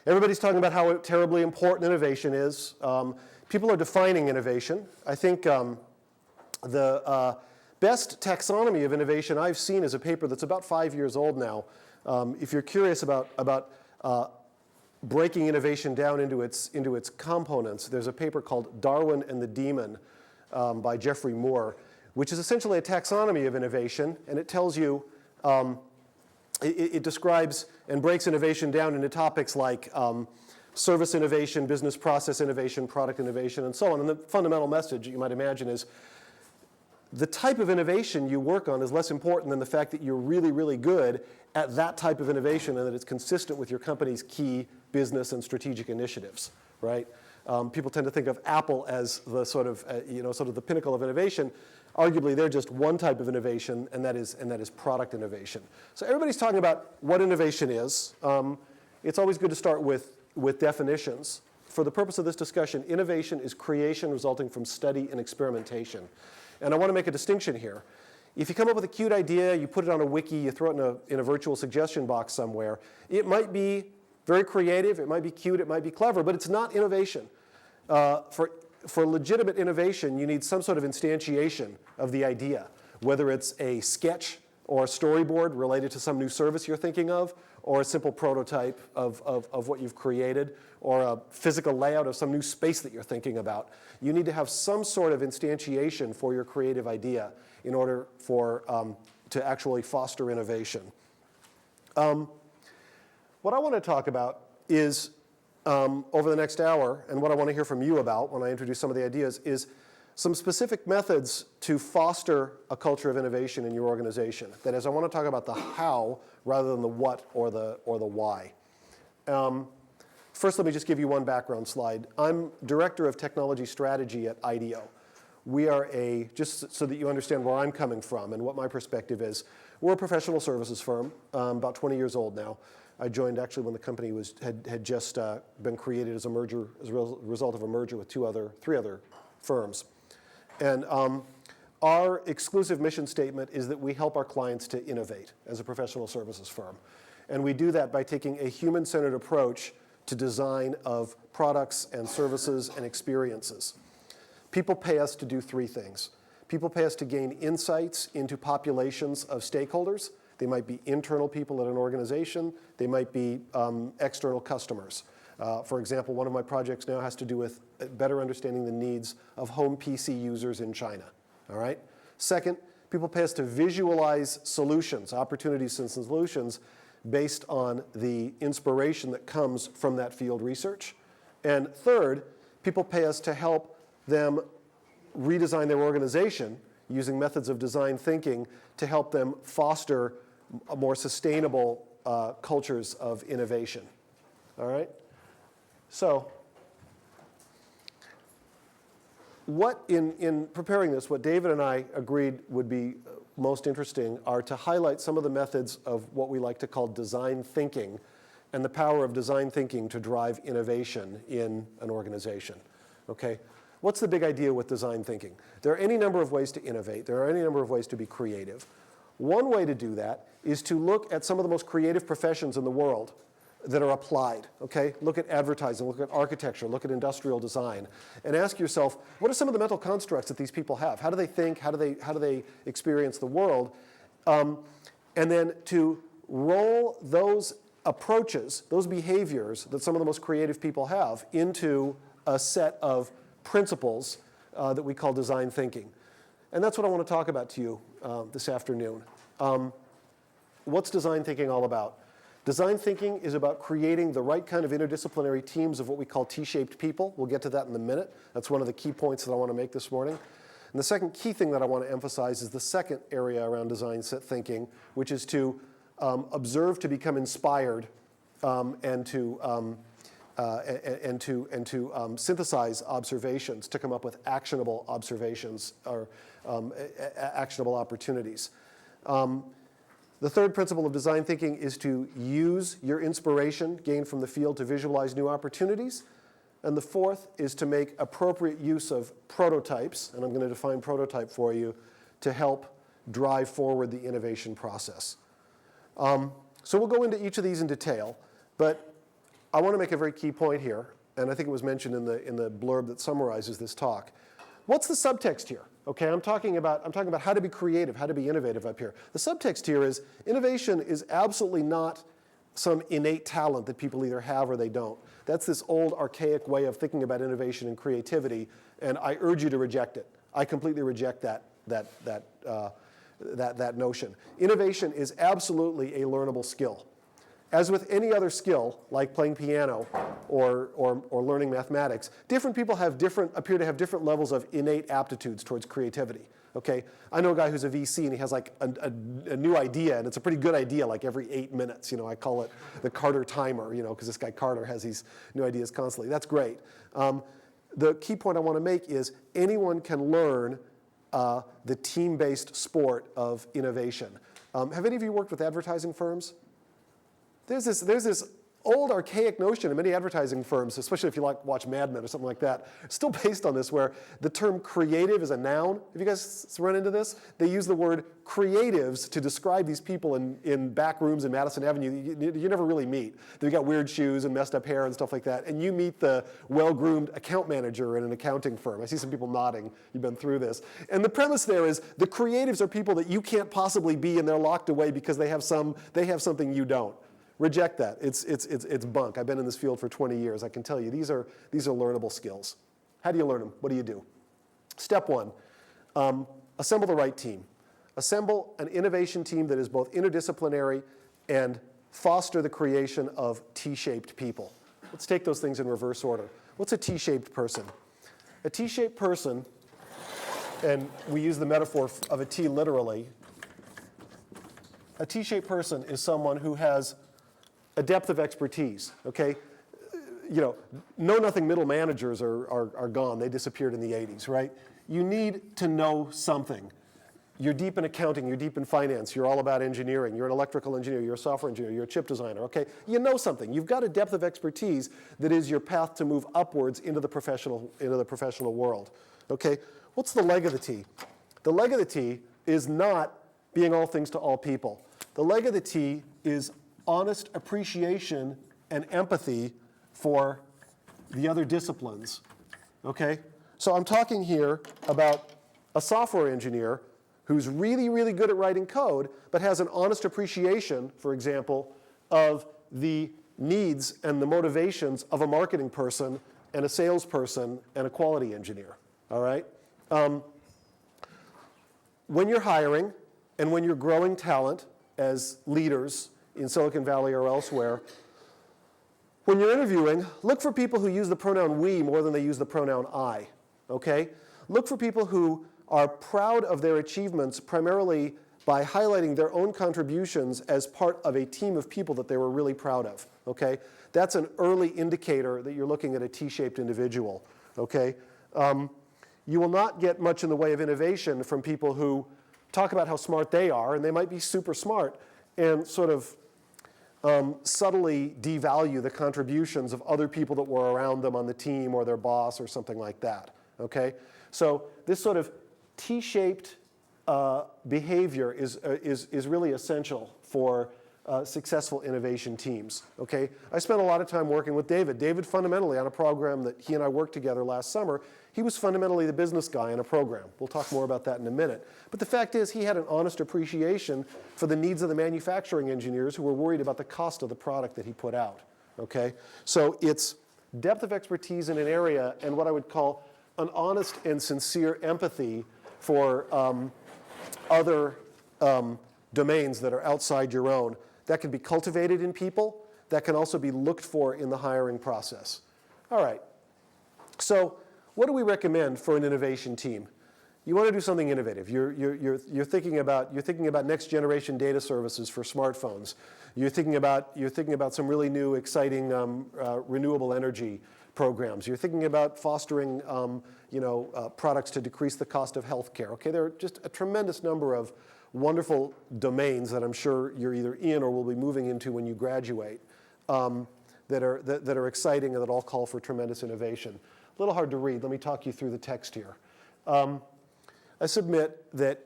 Everybody's talking about how terribly important innovation is. People are defining innovation. I think the best taxonomy of innovation I've seen is a paper that's about 5 years old now. If you're curious about breaking innovation down into its components, there's a paper called Darwin and the Demon by Geoffrey Moore, which is essentially a taxonomy of innovation, and it tells you, it describes and breaks innovation down into topics like service innovation, business process innovation, product innovation, and so on. And the fundamental message, you might imagine, is the type of innovation you work on is less important than the fact that you're really, really good at that type of innovation and that it's consistent with your company's key business and strategic initiatives, right? People tend to think of Apple as the sort of the pinnacle of innovation. Arguably, they're just one type of innovation, and that is product innovation. So everybody's talking about what innovation is. It's always good to start with definitions. For the purpose of this discussion, innovation is creation resulting from study and experimentation. And I want to make a distinction here. If you come up with a cute idea, you put it on a wiki, you throw it in a virtual suggestion box somewhere, it might be very creative, it might be cute, it might be clever, but it's not innovation. For legitimate innovation, you need some sort of instantiation of the idea, whether it's a sketch or a storyboard related to some new service you're thinking of, or a simple prototype of what you've created, or a physical layout of some new space that you're thinking about. You need to have some sort of instantiation for your creative idea in order to actually foster innovation. What I want to talk about is, over the next hour, and what I want to hear from you about when I introduce some of the ideas, is some specific methods to foster a culture of innovation in your organization. That is, I want to talk about the how rather than the what or the why. First, let me just give you one background slide. I'm Director of Technology Strategy at Ideo. We are just so that you understand where I'm coming from and what my perspective is, we're a professional services firm, about 20 years old now. I joined actually when the company had just been created as a result of a merger with three other firms. And our exclusive mission statement is that we help our clients to innovate as a professional services firm. And we do that by taking a human-centered approach to design of products and services and experiences. People pay us to do three things. People pay us to gain insights into populations of stakeholders. They might be internal people at an organization. They might be external customers. For example, one of my projects now has to do with better understanding the needs of home PC users in China. All right? Second, people pay us to visualize solutions, opportunities and solutions based on the inspiration that comes from that field research. And third, people pay us to help them redesign their organization using methods of design thinking to help them foster more sustainable cultures of innovation. All right? So, in preparing this, what David and I agreed would be most interesting are to highlight some of the methods of what we like to call design thinking and the power of design thinking to drive innovation in an organization. Okay? What's the big idea with design thinking? There are any number of ways to innovate. There are any number of ways to be creative. One way to do that is to look at some of the most creative professions in the world that are applied, okay? Look at advertising, look at architecture, look at industrial design, and ask yourself, what are some of the mental constructs that these people have? How do they think? How do they experience the world? And then to roll those approaches, those behaviors that some of the most creative people have into a set of principles that we call design thinking. And that's what I want to talk about to you this afternoon. What's design thinking all about? Design thinking is about creating the right kind of interdisciplinary teams of what we call T-shaped people. We'll get to that in a minute. That's one of the key points that I want to make this morning. And the second key thing that I want to emphasize is the second area around design thinking, which is to observe to become inspired and to synthesize observations to come up with actionable observations or actionable opportunities. The third principle of design thinking is to use your inspiration gained from the field to visualize new opportunities. And the fourth is to make appropriate use of prototypes, and I'm going to define prototype for you, to help drive forward the innovation process. So we'll go into each of these in detail, but I want to make a very key point here, and I think it was mentioned in the blurb that summarizes this talk. What's the subtext here? Okay, I'm talking about how to be creative, how to be innovative up here. The subtext here is innovation is absolutely not some innate talent that people either have or they don't. That's this old archaic way of thinking about innovation and creativity, and I urge you to reject it. I completely reject that notion. Innovation is absolutely a learnable skill. As with any other skill, like playing piano or learning mathematics, different people appear to have different levels of innate aptitudes towards creativity. Okay, I know a guy who's a VC and he has like a new idea, and it's a pretty good idea like every 8 minutes. You know, I call it the Carter timer, you know, because this guy Carter has these new ideas constantly. That's great. The key point I want to make is anyone can learn the team-based sport of innovation. Have any of you worked with advertising firms? There's this old archaic notion in many advertising firms, especially if you watch Mad Men or something like that, still based on this, where the term creative is a noun. Have you guys run into this? They use the word creatives to describe these people in back rooms in Madison Avenue you never really meet. They've got weird shoes and messed up hair and stuff like that, and you meet the well-groomed account manager in an accounting firm. I see some people nodding. You've been through this. And the premise there is the creatives are people that you can't possibly be, and they're locked away because they have something you don't. Reject that. It's bunk. I've been in this field for 20 years. I can tell you these are learnable skills. How do you learn them? What do you do? Step one, assemble the right team. Assemble an innovation team that is both interdisciplinary and foster the creation of T-shaped people. Let's take those things in reverse order. What's a T-shaped person? A T-shaped person, and we use the metaphor of a T literally, a T-shaped person is someone who has a depth of expertise, okay? You know, know-nothing middle managers are gone. They disappeared in the 80s, right? You need to know something. You're deep in accounting, you're deep in finance, you're all about engineering, you're an electrical engineer, you're a software engineer, you're a chip designer, okay? You know something. You've got a depth of expertise that is your path to move upwards into the professional world, okay? What's the leg of the T? The leg of the T is not being all things to all people. The leg of the T is honest appreciation and empathy for the other disciplines, okay? So I'm talking here about a software engineer who's really, really good at writing code, but has an honest appreciation, for example, of the needs and the motivations of a marketing person and a salesperson and a quality engineer, all right? When you're hiring and when you're growing talent as leaders in Silicon Valley or elsewhere, when you're interviewing, look for people who use the pronoun we more than they use the pronoun I, okay? Look for people who are proud of their achievements primarily by highlighting their own contributions as part of a team of people that they were really proud of, okay? That's an early indicator that you're looking at a T-shaped individual, okay? You will not get much in the way of innovation from people who talk about how smart they are, and they might be super smart, and sort of subtly devalue the contributions of other people that were around them on the team or their boss or something like that, okay? So this sort of T-shaped behavior is really essential for successful innovation teams, okay? I spent a lot of time working with David. David fundamentally, on a program that he and I worked together last summer, he was fundamentally the business guy in a program. We'll talk more about that in a minute. But the fact is, he had an honest appreciation for the needs of the manufacturing engineers who were worried about the cost of the product that he put out, okay? So it's depth of expertise in an area and what I would call an honest and sincere empathy for other domains that are outside your own. That can be cultivated in people. That can also be looked for in the hiring process. All right. So what do we recommend for an innovation team? You want to do something innovative. You're thinking about next generation data services for smartphones. You're thinking about some really new, exciting renewable energy programs. You're thinking about fostering products to decrease the cost of healthcare. Okay, there are just a tremendous number of wonderful domains that I'm sure you're either in or will be moving into when you graduate that are exciting and that all call for tremendous innovation. A little hard to read. Let me talk you through the text here. I submit that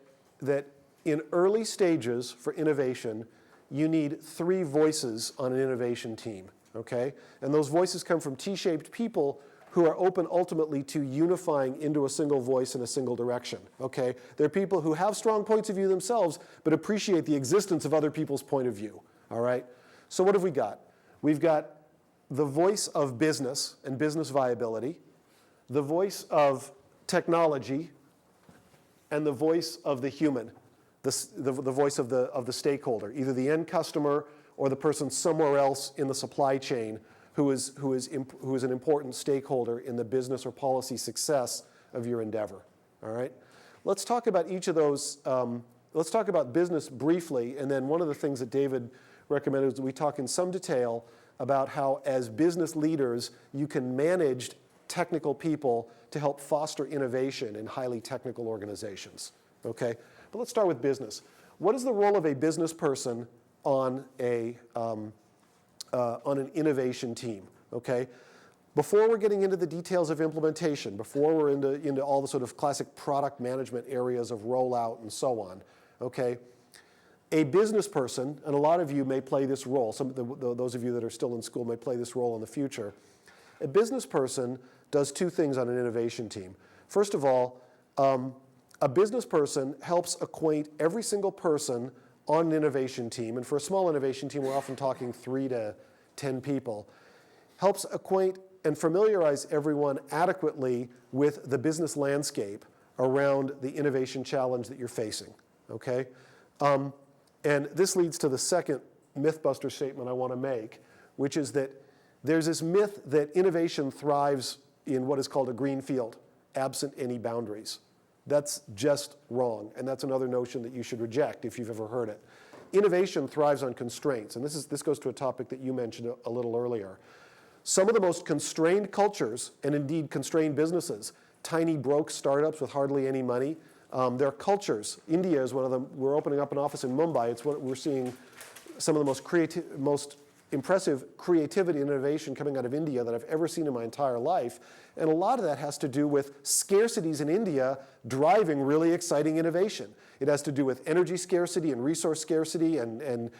in early stages for innovation, you need 3 voices on an innovation team. okay? And those voices come from T-shaped people who are open ultimately to unifying into a single voice in a single direction, okay? They're people who have strong points of view themselves, but appreciate the existence of other people's point of view, all right? So what have we got? We've got the voice of business and business viability, the voice of technology, and the voice of the human, the voice of the stakeholder, either the end customer or the person somewhere else in the supply chain who is an important stakeholder in the business or policy success of your endeavor, all right? Let's talk about each of those. Let's talk about business briefly, and then one of the things that David recommended is that we talk in some detail about how, as business leaders, you can manage technical people to help foster innovation in highly technical organizations, okay? But let's start with business. What is the role of a business person on an innovation team, okay? Before we're getting into the details of implementation, before we're into all the sort of classic product management areas of rollout and so on, okay? A business person, and a lot of you may play this role, those of you that are still in school may play this role in the future. A business person does two things on an innovation team. First of all, a business person helps acquaint every single person on an innovation team, and for a small innovation team, we're often talking 3 to 10 people, helps acquaint and familiarize everyone adequately with the business landscape around the innovation challenge that you're facing, okay? And this leads to the second mythbuster statement I want to make, which is that there's this myth that innovation thrives in what is called a green field, absent any boundaries. That's just wrong, and that's another notion that you should reject if you've ever heard it. Innovation thrives on constraints, and this goes to a topic that you mentioned a little earlier. Some of the most constrained cultures, and indeed constrained businesses, tiny broke startups with hardly any money, their cultures. India is one of them. We're opening up an office in Mumbai. It's what we're seeing some of the most impressive creativity and innovation coming out of India that I've ever seen in my entire life. And a lot of that has to do with scarcities in India driving really exciting innovation. It has to do with energy scarcity and resource scarcity and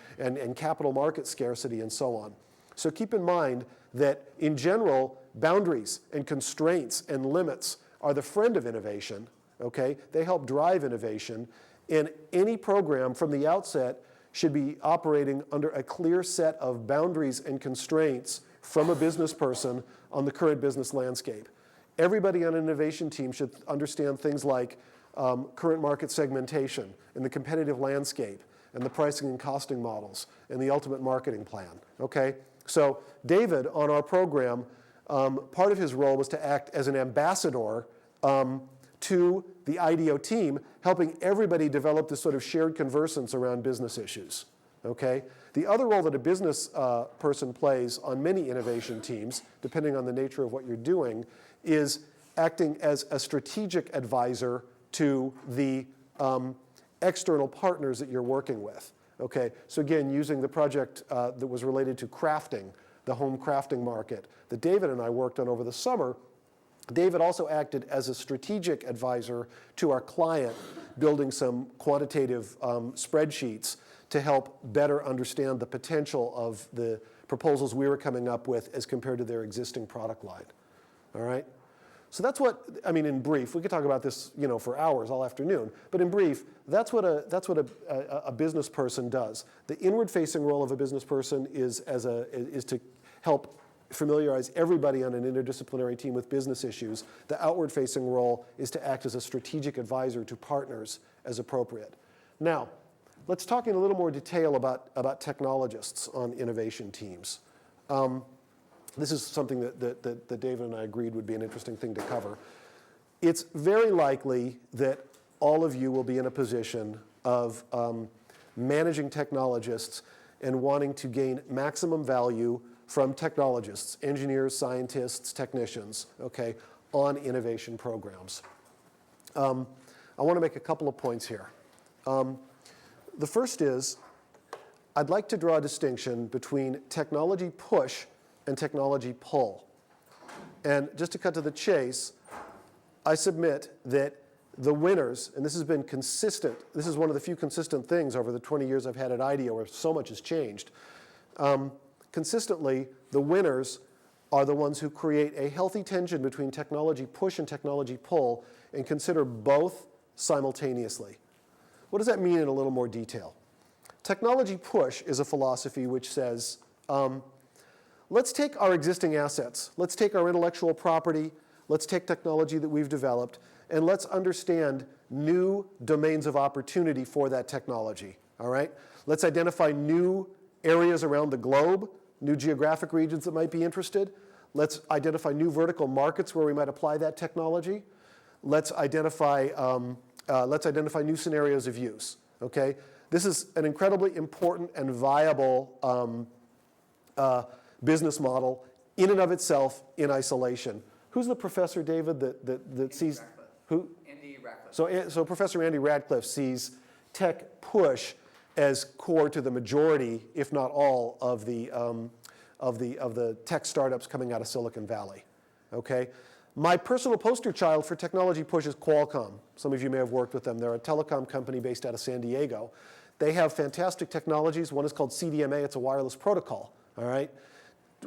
capital market scarcity and so on. So keep in mind that in general, boundaries and constraints and limits are the friend of innovation, okay? They help drive innovation. And any program from the outset should be operating under a clear set of boundaries and constraints from a business person on the current business landscape. Everybody on an innovation team should understand things like current market segmentation and the competitive landscape and the pricing and costing models and the ultimate marketing plan, okay? So David, on our program, part of his role was to act as an ambassador to the Ideo team, helping everybody develop this sort of shared conversance around business issues, okay? The other role that a business person plays on many innovation teams, depending on the nature of what you're doing, is acting as a strategic advisor to the external partners that you're working with, okay? So again, using the project that was related to crafting, the home crafting market, that David and I worked on over the summer, David also acted as a strategic advisor to our client, building some quantitative spreadsheets to help better understand the potential of the proposals we were coming up with as compared to their existing product line. All right? So that's what, I mean, in brief, we could talk about this, for hours all afternoon, but in brief, that's what a business person does. The inward-facing role of a business person is to help familiarize everybody on an interdisciplinary team with business issues. The outward-facing role is to act as a strategic advisor to partners as appropriate. Now, let's talk in a little more detail about technologists on innovation teams. This is something that David and I agreed would be an interesting thing to cover. It's very likely that all of you will be in a position of managing technologists and wanting to gain maximum value from technologists, engineers, scientists, technicians, okay, on innovation programs. I want to make a couple of points here. The first is, I'd like to draw a distinction between technology push and technology pull. And just to cut to the chase, I submit that the winners, and this has been consistent, this is one of the few consistent things over the 20 years I've had at Ideo where so much has changed. consistently, the winners are the ones who create a healthy tension between technology push and technology pull and consider both simultaneously. What does that mean in a little more detail? Technology push is a philosophy which says, let's take our existing assets, let's take our intellectual property, let's take technology that we've developed, and let's understand new domains of opportunity for that technology, all right? Let's identify new areas around the globe, new geographic regions that might be interested. Let's identify new vertical markets where we might apply that technology. Let's identify new scenarios of use, okay? This is an incredibly important and viable business model in and of itself in isolation. Who's the professor, David, that sees? Radcliffe. Who? Andy Radcliffe. So Professor Andy Radcliffe sees tech push as core to the majority, if not all, of the tech startups coming out of Silicon Valley. Okay? My personal poster child for technology push is Qualcomm. Some of you may have worked with them. They're a telecom company based out of San Diego. They have fantastic technologies. One is called CDMA. It's a wireless protocol. All right?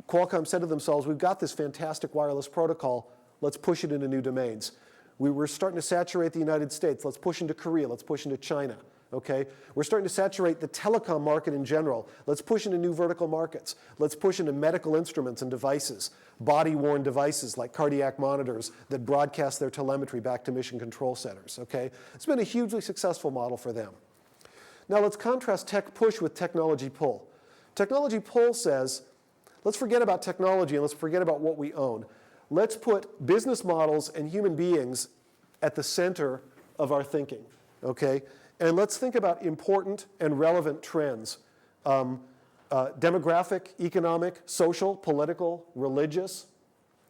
Qualcomm said to themselves, we've got this fantastic wireless protocol. Let's push it into new domains. We were starting to saturate the United States. Let's push into Korea. Let's push into China. Okay? We're starting to saturate the telecom market in general. Let's push into new vertical markets. Let's push into medical instruments and devices, body-worn devices like cardiac monitors that broadcast their telemetry back to mission control centers. Okay? It's been a hugely successful model for them. Now let's contrast tech push with technology pull. Technology pull says, let's forget about technology and let's forget about what we own. Let's put business models and human beings at the center of our thinking, okay? And let's think about important and relevant trends. Demographic, economic, social, political, religious.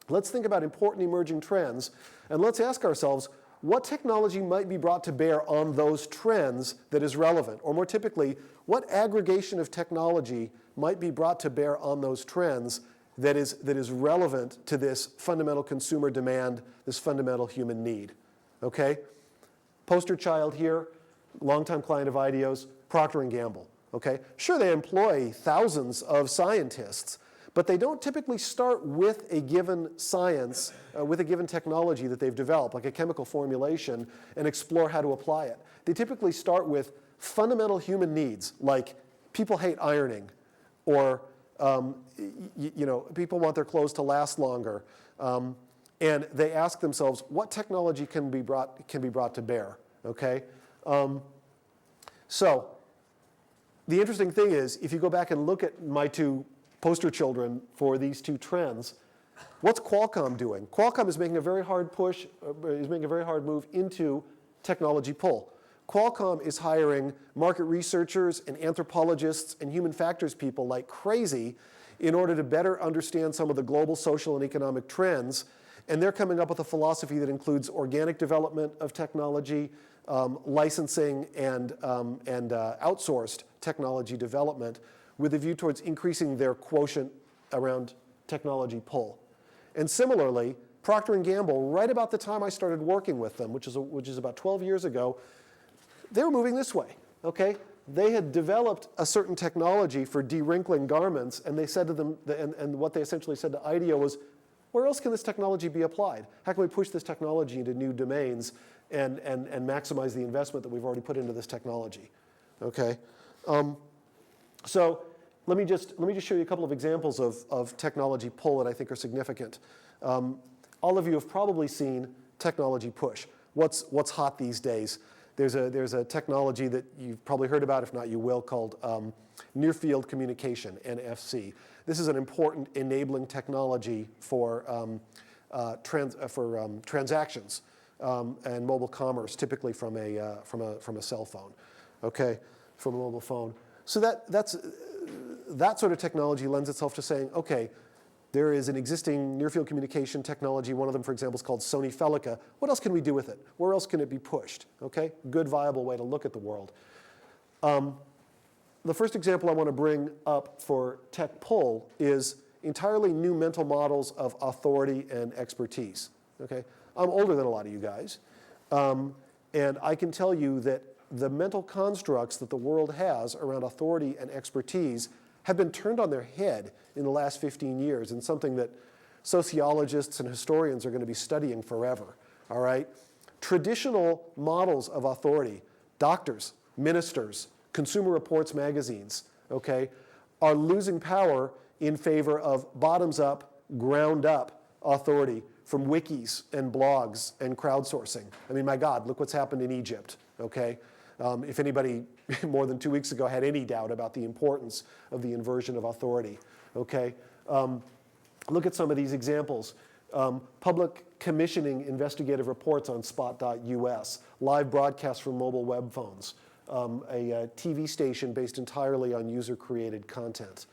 Let's think about important emerging trends and let's ask ourselves, what technology might be brought to bear on those trends that is relevant? Or more typically, what aggregation of technology might be brought to bear on those trends that is relevant to this fundamental consumer demand, this fundamental human need? Okay? Poster child here, longtime client of Ideo's, Procter & Gamble. Okay? Sure, they employ thousands of scientists, but they don't typically start with a given science, with a given technology that they've developed, like a chemical formulation, and explore how to apply it. They typically start with fundamental human needs, like people hate ironing, or people want their clothes to last longer, and they ask themselves, what technology can be brought to bear? Okay, so the interesting thing is, if you go back and look at my two poster children for these two trends, what's Qualcomm doing? Qualcomm is making a very hard push, is making a very hard move into technology pull. Qualcomm is hiring market researchers and anthropologists and human factors people like crazy in order to better understand some of the global social and economic trends. And they're coming up with a philosophy that includes organic development of technology, licensing, and outsourced technology development with a view towards increasing their quotient around technology pull. And similarly, Procter & Gamble, right about the time I started working with them, which is about 12 years ago, they were moving this way, okay? They had developed a certain technology for de-wrinkling garments, and they said to them, and what they essentially said to Ideo was, where else can this technology be applied? How can we push this technology into new domains and maximize the investment that we've already put into this technology, okay? So let me just show you a couple of examples of technology pull that I think are significant. All of you have probably seen technology push. What's hot these days? There's a technology that you've probably heard about, if not you will, called near field communication, NFC. This is an important enabling technology for transactions and mobile commerce, typically from a cell phone, okay, from a mobile phone. So that sort of technology lends itself to saying, okay, there is an existing near-field communication technology. One of them, for example, is called Sony Felica. What else can we do with it? Where else can it be pushed? Okay, good, viable way to look at the world. The first example I want to bring up for tech pull is entirely new mental models of authority and expertise. Okay, I'm older than a lot of you guys, and I can tell you that the mental constructs that the world has around authority and expertise have been turned on their head in the last 15 years, and something that sociologists and historians are going to be studying forever, all right? Traditional models of authority, doctors, ministers, Consumer Reports magazines, okay, are losing power in favor of bottoms-up, ground-up authority from wikis and blogs and crowdsourcing. I mean, my God, look what's happened in Egypt, okay? If anybody more than 2 weeks ago had any doubt about the importance of the inversion of authority, okay? Look at some of these examples. Public commissioning investigative reports on spot.us, live broadcasts from mobile web phones, a TV station based entirely on user-created content.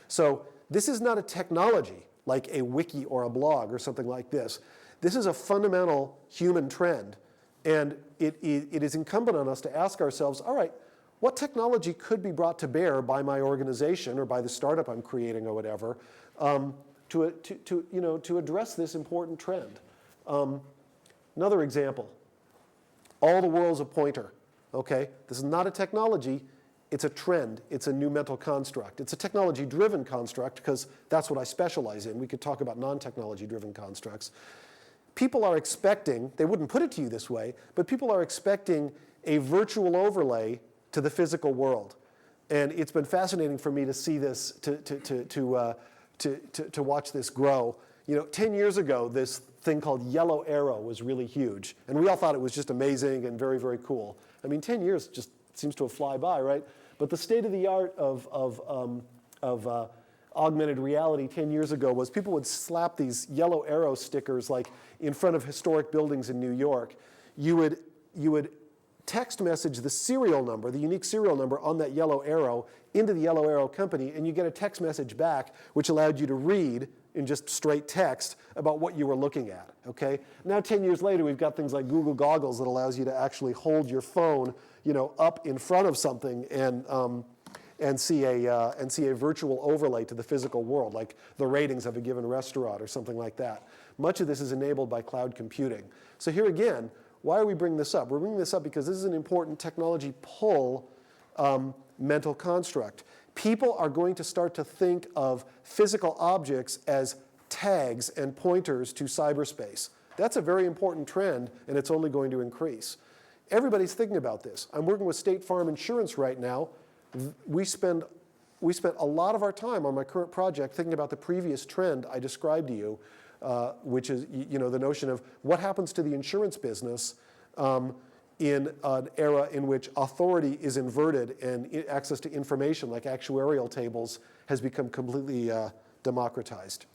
So this is not a technology like a wiki or a blog or something like this. This is a fundamental human trend, and it is incumbent on us to ask ourselves, all right, what technology could be brought to bear by my organization or by the startup I'm creating or whatever to address this important trend? Another example, all the world's a pointer, okay? This is not a technology, it's a trend, it's a new mental construct. It's a technology-driven construct because that's what I specialize in. We could talk about non-technology-driven constructs. People are expecting, they wouldn't put it to you this way, but people are expecting a virtual overlay to the physical world. And it's been fascinating for me to see this, to watch this grow. 10 years ago, this thing called Yellow Arrow was really huge. And we all thought it was just amazing and very, very cool. I mean, 10 years just seems to have fly by, right? But the state of the art of augmented reality 10 years ago was people would slap these yellow arrow stickers like in front of historic buildings in New York. You would text message the serial number, the unique serial number on that yellow arrow into the Yellow Arrow company, and you get a text message back which allowed you to read in just straight text about what you were looking at, okay? Now 10 years later, we've got things like Google Goggles that allows you to actually hold your phone, up in front of something and see a virtual overlay to the physical world, like the ratings of a given restaurant or something like that. Much of this is enabled by cloud computing. So here again, why are we bringing this up? We're bringing this up because this is an important technology pull mental construct. People are going to start to think of physical objects as tags and pointers to cyberspace. That's a very important trend, and it's only going to increase. Everybody's thinking about this. I'm working with State Farm Insurance right now. We spent a lot of our time on my current project thinking about the previous trend I described to you, which is the notion of what happens to the insurance business in an era in which authority is inverted and access to information like actuarial tables has become completely democratized.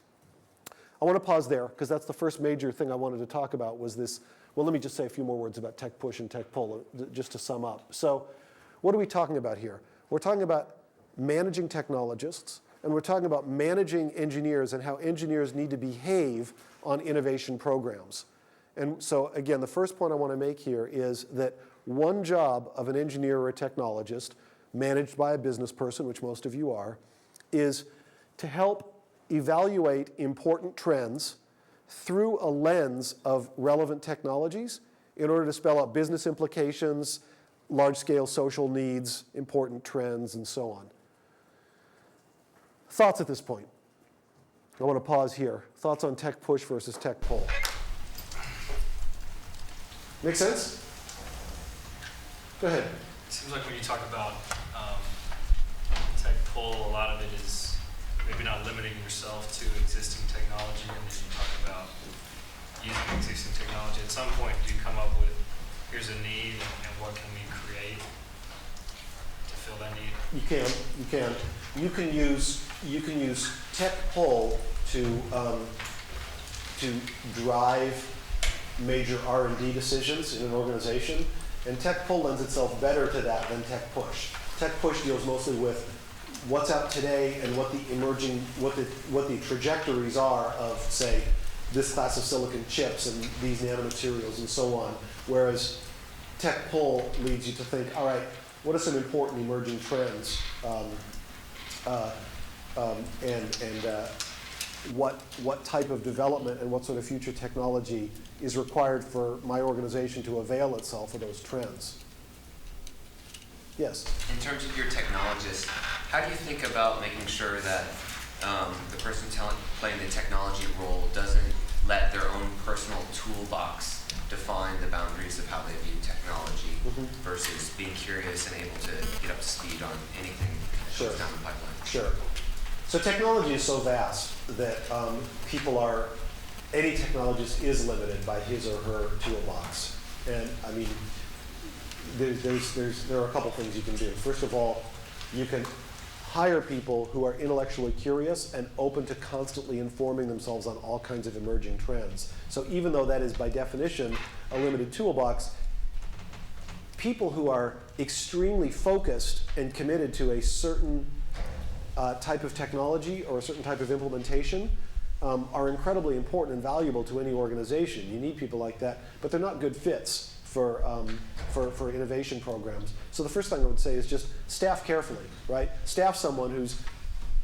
I want to pause there because that's the first major thing I wanted to talk about was this. Well, let me just say a few more words about tech push and tech pull just to sum up. So what are we talking about here? We're talking about managing technologists, and we're talking about managing engineers and how engineers need to behave on innovation programs. And so again, the first point I want to make here is that one job of an engineer or a technologist, managed by a business person, which most of you are, is to help evaluate important trends through a lens of relevant technologies in order to spell out business implications, large-scale social needs, important trends, and so on. Thoughts at this point? I want to pause here. Thoughts on tech push versus tech pull? Make sense? Go ahead. It seems like when you talk about tech pull, a lot of it is maybe not limiting yourself to existing technology, and then you talk about using existing technology. At some point, do you come up with, here's a need, and what can we create to fill that need? You can use tech pull to drive major R&D decisions in an organization, and tech pull lends itself better to that than tech push. Tech push deals mostly with what's out today and what the trajectories are of, say, this class of silicon chips and these nanomaterials and so on. Whereas tech pull leads you to think, all right, what are some important emerging trends, what type of development and what sort of future technology is required for my organization to avail itself of those trends? Yes? In terms of your technologists, How do you think about making sure that the person playing the technology role doesn't let their own personal toolbox define the boundaries of how they view technology versus being curious and able to get up to speed on anything that goes down the pipeline? Sure. So technology is so vast that any technologist is limited by his or her toolbox. And I mean, there are a couple things you can do. First of all, you can hire people who are intellectually curious and open to constantly informing themselves on all kinds of emerging trends. So even though that is by definition a limited toolbox, people who are extremely focused and committed to a certain type of technology or a certain type of implementation are incredibly important and valuable to any organization. You need people like that, but they're not good fits for innovation programs. So the first thing I would say is just staff carefully, right? Staff someone who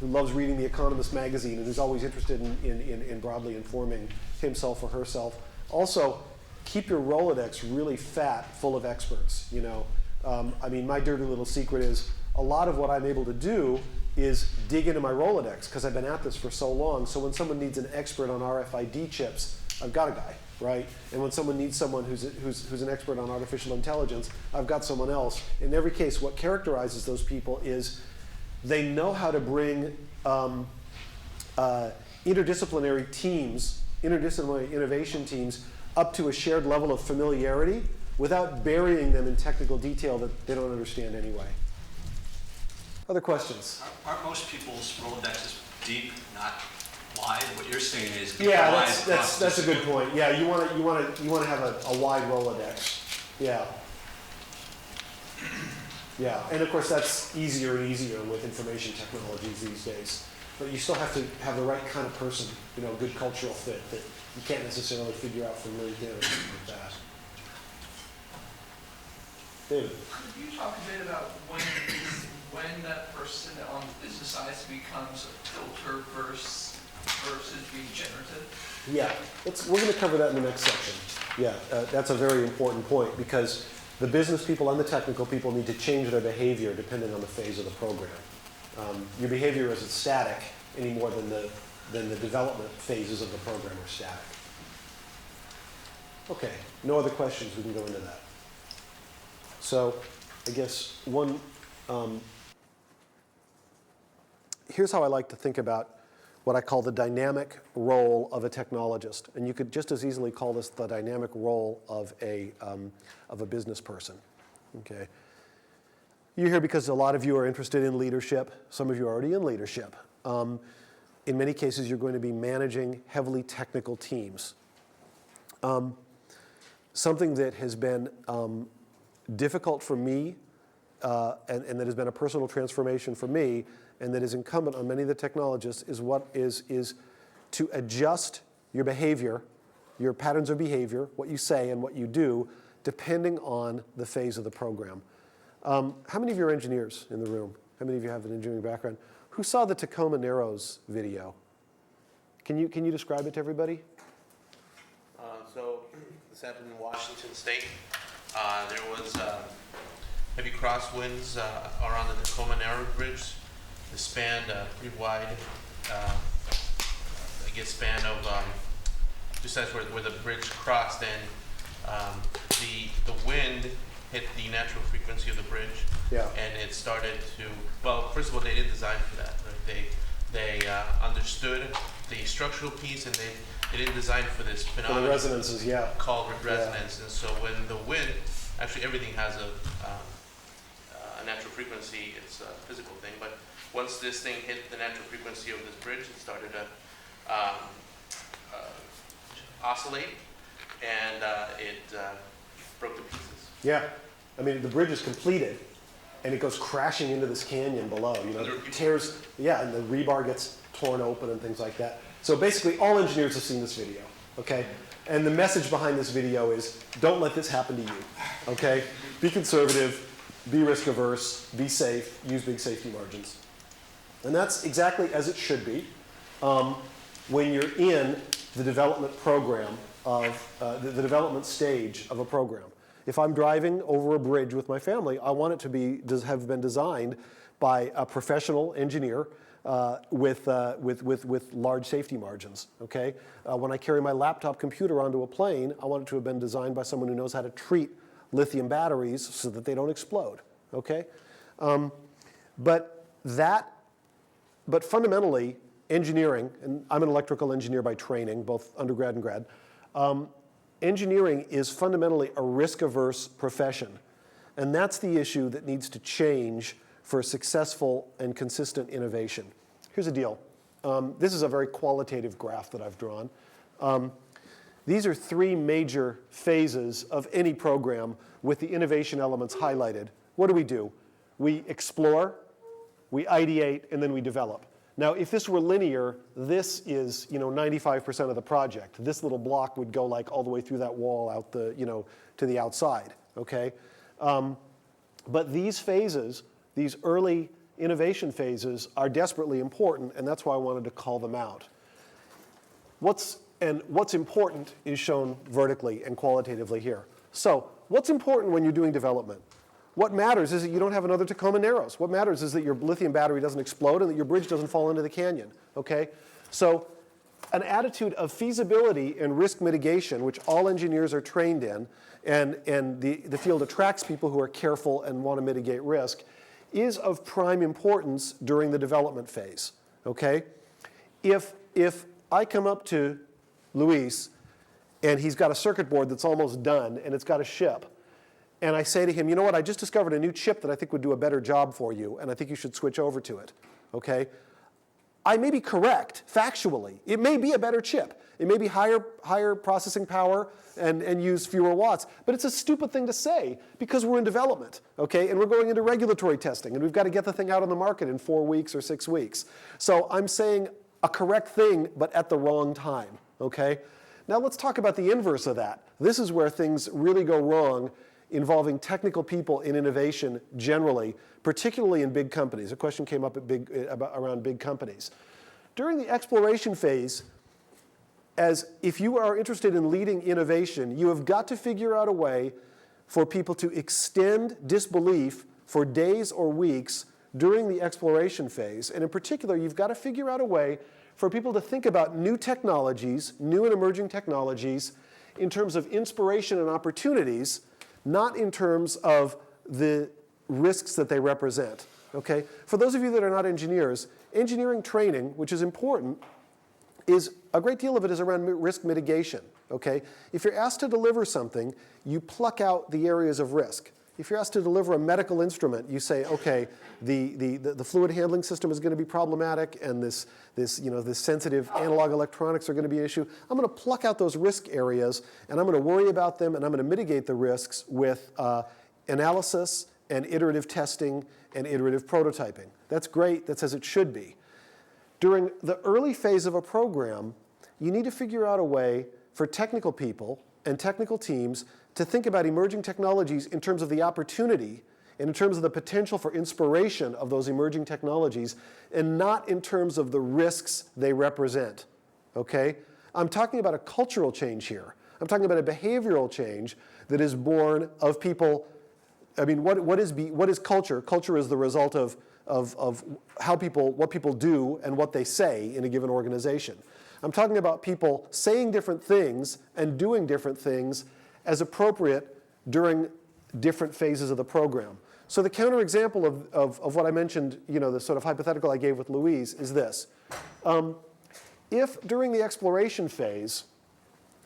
loves reading The Economist magazine and who's always interested in broadly informing himself or herself. Also, keep your Rolodex really fat, full of experts. You know, I mean, my dirty little secret is a lot of what I'm able to do is dig into my Rolodex because I've been at this for so long. So when someone needs an expert on RFID chips, I've got a guy, right? And when someone needs someone who's an expert on artificial intelligence, I've got someone else. In every case, what characterizes those people is they know how to bring interdisciplinary teams, interdisciplinary innovation teams, up to a shared level of familiarity without burying them in technical detail that they don't understand anyway. Other questions? Aren't most people's Rolodexes deep, not wide? What you're saying is Yeah, wide that's a good point. Yeah, you want to have a wide Rolodex. Yeah. Yeah, and of course that's easier and easier with information technologies these days. But you still have to have the right kind of person, you know, good cultural fit that you can't necessarily figure out from LinkedIn or something like that. David. Could you talk a bit about when that person on the business side becomes a filter versus being generative? Yeah, we're going to cover that in the next section. Yeah, that's a very important point because the business people and the technical people need to change their behavior depending on the phase of the program. Your behavior isn't static any more than the development phases of the program are static. Okay, no other questions, we can go into that. So I guess here's how I like to think about what I call the dynamic role of a technologist. And you could just as easily call this the dynamic role of a business person. Okay. You're here because a lot of you are interested in leadership. Some of you are already in leadership. In many cases, you're going to be managing heavily technical teams. Something that has been difficult for me and that has been a personal transformation for me and that is incumbent on many of the technologists is to adjust your behavior, your patterns of behavior, what you say and what you do, depending on the phase of the program. How many of you are engineers in the room? How many of you have an engineering background? Who saw the Tacoma Narrows video? Can you describe it to everybody? So this happened in Washington State. There was heavy crosswinds around the Tacoma Narrows Bridge. It spanned pretty wide, span of just that's where the bridge crossed, and the wind hit the natural frequency of the bridge, and it started to. Well, first of all, they didn't design for that. Right? They understood the structural piece, and they didn't design for this phenomenon. For the resonances, called resonance, and so when the wind, actually everything has a natural frequency. It's a physical thing, but once this thing hit the natural frequency of this bridge, it started to oscillate, and it broke to pieces. Yeah, I mean the bridge is completed, and it goes crashing into this canyon below. You know, it tears. Yeah, and the rebar gets torn open and things like that. So basically, all engineers have seen this video. Okay, and the message behind this video is: don't let this happen to you. Okay, be conservative, be risk averse, be safe, use big safety margins, and that's exactly as it should be when you're in the development program of the development stage of a program. If I'm driving over a bridge with my family, I want it to have been designed by a professional engineer with large safety margins, okay? When I carry my laptop computer onto a plane, I want it to have been designed by someone who knows how to treat lithium batteries so that they don't explode, okay? But fundamentally, engineering, and I'm an electrical engineer by training, both undergrad and grad, engineering is fundamentally a risk-averse profession. And that's the issue that needs to change for successful and consistent innovation. Here's the deal. This is a very qualitative graph that I've drawn. These are 3 major phases of any program with the innovation elements highlighted. What do? We explore, we ideate, and then we develop. Now, if this were linear, this is 95% of the project. This little block would go like all the way through that wall out the to the outside. Okay, but these phases, these early innovation phases, are desperately important, and that's why I wanted to call them out. What's important is shown vertically and qualitatively here. So, what's important when you're doing development? What matters is that you don't have another Tacoma Narrows. What matters is that your lithium battery doesn't explode and that your bridge doesn't fall into the canyon, okay? So an attitude of feasibility and risk mitigation, which all engineers are trained in, and the field attracts people who are careful and want to mitigate risk, is of prime importance during the development phase, okay? If I come up to Luis and he's got a circuit board that's almost done and it's got a ship, and I say to him, you know what, I just discovered a new chip that I think would do a better job for you, and I think you should switch over to it, okay? I may be correct, factually. It may be a better chip. It may be higher processing power and use fewer watts, but it's a stupid thing to say because we're in development, okay? And we're going into regulatory testing, and we've got to get the thing out on the market in 4 weeks or 6 weeks. So I'm saying a correct thing, but at the wrong time, okay? Now let's talk about the inverse of that. This is where things really go wrong involving technical people in innovation generally, particularly in big companies. A question came up around big companies. During the exploration phase, as if you are interested in leading innovation, you have got to figure out a way for people to extend disbelief for days or weeks during the exploration phase. And in particular, you've got to figure out a way for people to think about new technologies, new and emerging technologies, in terms of inspiration and opportunities, not in terms of the risks that they represent, okay? For those of you that are not engineers, engineering training, which is important, is a great deal of it is around risk mitigation, okay? If you're asked to deliver something, you pluck out the areas of risk. If you're asked to deliver a medical instrument, you say, okay, the fluid handling system is going to be problematic, and this sensitive analog electronics are going to be an issue. I'm going to pluck out those risk areas, and I'm going to worry about them, and I'm going to mitigate the risks with analysis and iterative testing and iterative prototyping. That's great. That's as it should be. During the early phase of a program, you need to figure out a way for technical people and technical teams to think about emerging technologies in terms of the opportunity and in terms of the potential for inspiration of those emerging technologies, and not in terms of the risks they represent, okay? I'm talking about a cultural change here. I'm talking about a behavioral change that is born of people. I mean, what is culture? Culture is the result of what people do and what they say in a given organization. I'm talking about people saying different things and doing different things as appropriate during different phases of the program. So the counterexample of what I mentioned, the sort of hypothetical I gave with Louise is this. If during the exploration phase,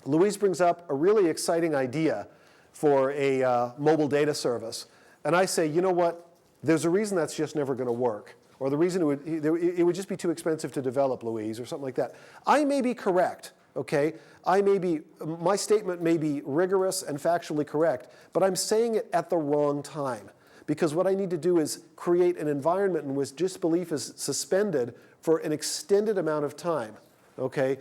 Louise brings up a really exciting idea for a mobile data service, and I say, you know what, there's a reason that's just never going to work, or the reason it would just be too expensive to develop, Louise, or something like that. I may be correct, okay? My statement may be rigorous and factually correct, but I'm saying it at the wrong time. Because what I need to do is create an environment in which disbelief is suspended for an extended amount of time, okay?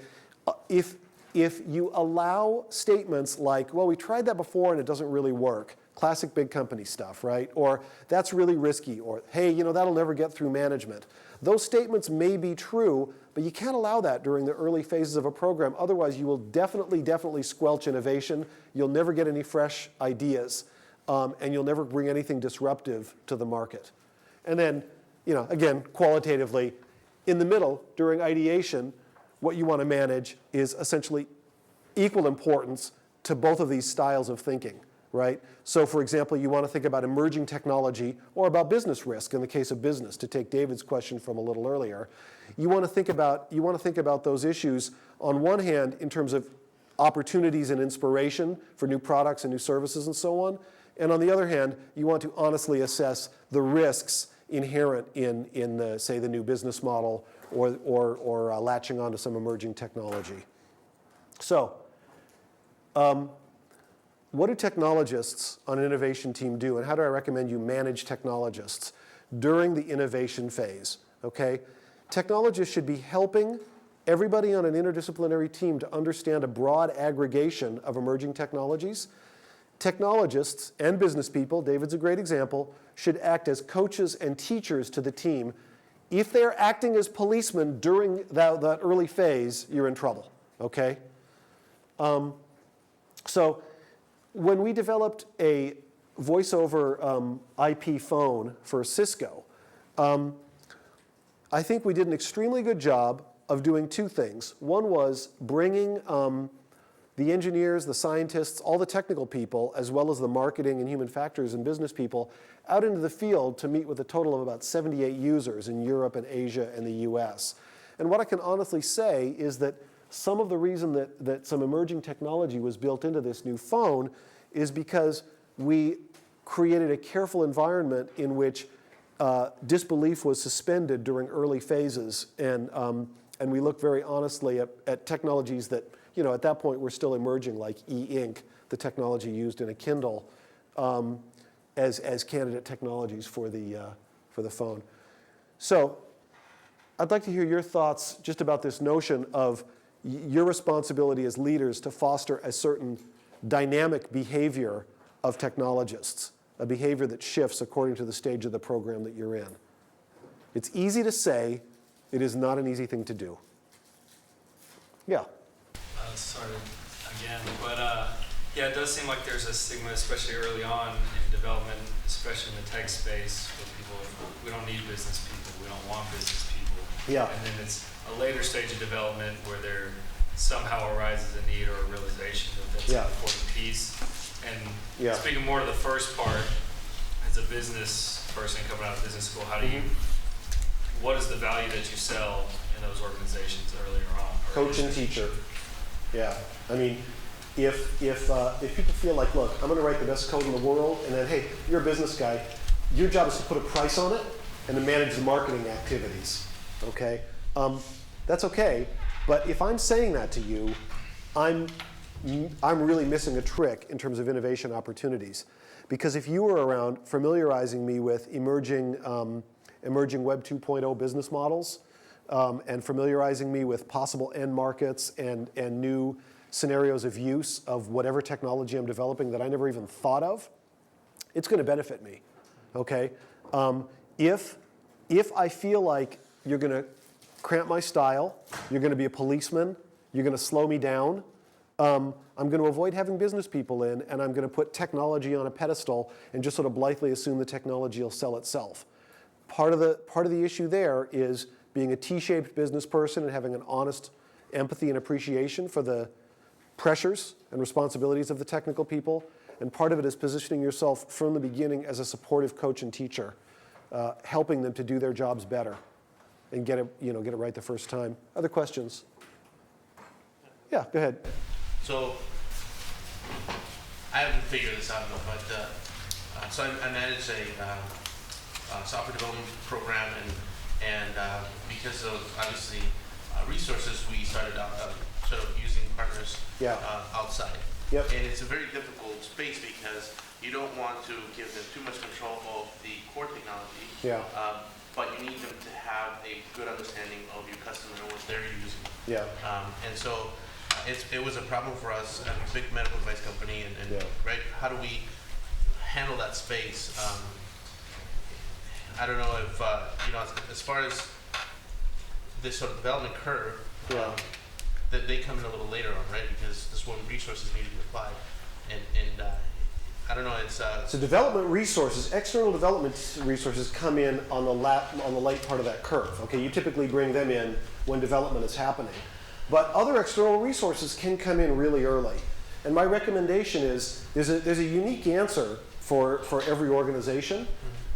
If you allow statements like, well, we tried that before and it doesn't really work, classic big company stuff, right? Or that's really risky, or hey, that'll never get through management. Those statements may be true, but you can't allow that during the early phases of a program. Otherwise, you will definitely squelch innovation. You'll never get any fresh ideas, and you'll never bring anything disruptive to the market. And then again, qualitatively, in the middle, during ideation, what you want to manage is essentially equal importance to both of these styles of thinking, right? So for example, you want to think about emerging technology or about business risk in the case of business, to take David's question from a little earlier. You want to think about those issues on one hand in terms of opportunities and inspiration for new products and new services and so on. And on the other hand, you want to honestly assess the risks inherent in the, say, the new business model or latching onto some emerging technology. So, what do technologists on an innovation team do, and how do I recommend you manage technologists during the innovation phase? Okay, technologists should be helping everybody on an interdisciplinary team to understand a broad aggregation of emerging technologies. Technologists and business people, David's a great example, should act as coaches and teachers to the team. If they're acting as policemen during that early phase, you're in trouble, okay? So when we developed a voice-over IP phone for Cisco, I think we did an extremely good job of doing two things. One was bringing the engineers, the scientists, all the technical people, as well as the marketing and human factors and business people, out into the field to meet with a total of about 78 users in Europe and Asia and the US. And what I can honestly say is that some of the reason that some emerging technology was built into this new phone is because we created a careful environment in which disbelief was suspended during early phases, and we looked very honestly at technologies that, at that point were still emerging, like e-ink, the technology used in a Kindle, as candidate technologies for the phone. So I'd like to hear your thoughts just about this notion of your responsibility as leaders to foster a certain dynamic behavior of technologists, a behavior that shifts according to the stage of the program that you're in. It's easy to say, it is not an easy thing to do. Yeah. Sorry again, but yeah, it does seem like there's a stigma, especially early on in development, especially in the tech space, where people, we don't need business people, we don't want business people. Yeah. And then it's a later stage of development where there somehow arises a need or a realization that that's an important piece. And speaking more to the first part, as a business person coming out of business school, how do you, what is the value that you sell in those organizations earlier on? Coach and teacher. Yeah, I mean, if people feel like, look, I'm going to write the best code in the world, and then, hey, you're a business guy, your job is to put a price on it and to manage the marketing activities, okay? That's okay, but if I'm saying that to you, I'm really missing a trick in terms of innovation opportunities. Because if you were around familiarizing me with emerging Web 2.0 business models, and familiarizing me with possible end markets and new scenarios of use of whatever technology I'm developing that I never even thought of, it's going to benefit me, okay? If I feel like you're going to cramp my style, you're going to be a policeman, you're going to slow me down, I'm going to avoid having business people in, and I'm going to put technology on a pedestal and just sort of blithely assume the technology will sell itself. Part of the issue there is being a T-shaped business person and having an honest empathy and appreciation for the pressures and responsibilities of the technical people. And part of it is positioning yourself from the beginning as a supportive coach and teacher, helping them to do their jobs better and get it right the first time. Other questions? Yeah, go ahead. So I haven't figured this out, but so I manage a software development program, and because of obviously resources, we started out sort of using partners outside. Yep. And it's a very difficult space because you don't want to give them too much control of the core technology. Yeah. But you need them to have a good understanding of your customer and what they're using. Yeah. And so it was a problem for us at a big medical device company, and right, how do we handle that space? I don't know if, as far as this sort of development curve, that they come in a little later on, right? Because this is when resources need to be applied. And I don't know, it's, So development resources, external development resources come in on the late part of that curve. Okay, you typically bring them in when development is happening. But other external resources can come in really early. And my recommendation is, there's a unique answer for every organization,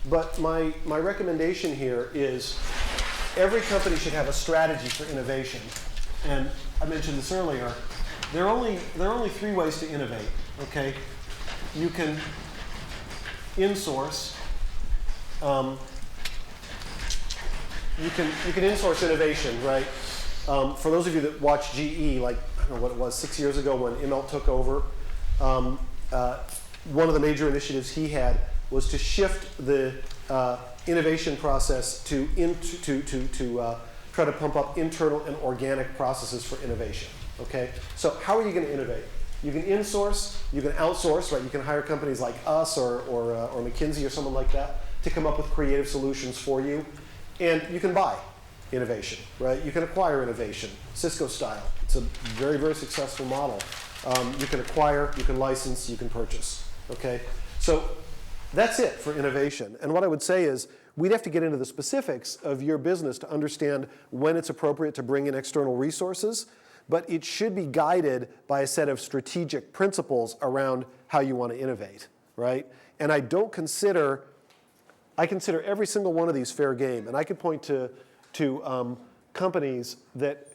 but my recommendation here is every company should have a strategy for innovation. And I mentioned this earlier, there are only 3 ways to innovate, okay? You can insource. You can insource innovation, right? For those of you that watch GE, like, I don't know what it was, 6 years ago when Immelt took over, one of the major initiatives he had was to shift the innovation process to try to pump up internal and organic processes for innovation. Okay, so how are you going to innovate? You can insource, you can outsource, right? You can hire companies like us or McKinsey or someone like that to come up with creative solutions for you, and you can buy innovation, right? You can acquire innovation, Cisco style. It's a very, very successful model. You can acquire, you can license, you can purchase. Okay, so that's it for innovation. And what I would say is we'd have to get into the specifics of your business to understand when it's appropriate to bring in external resources, but it should be guided by a set of strategic principles around how you want to innovate, right? And I consider every single one of these fair game. And I could point to companies that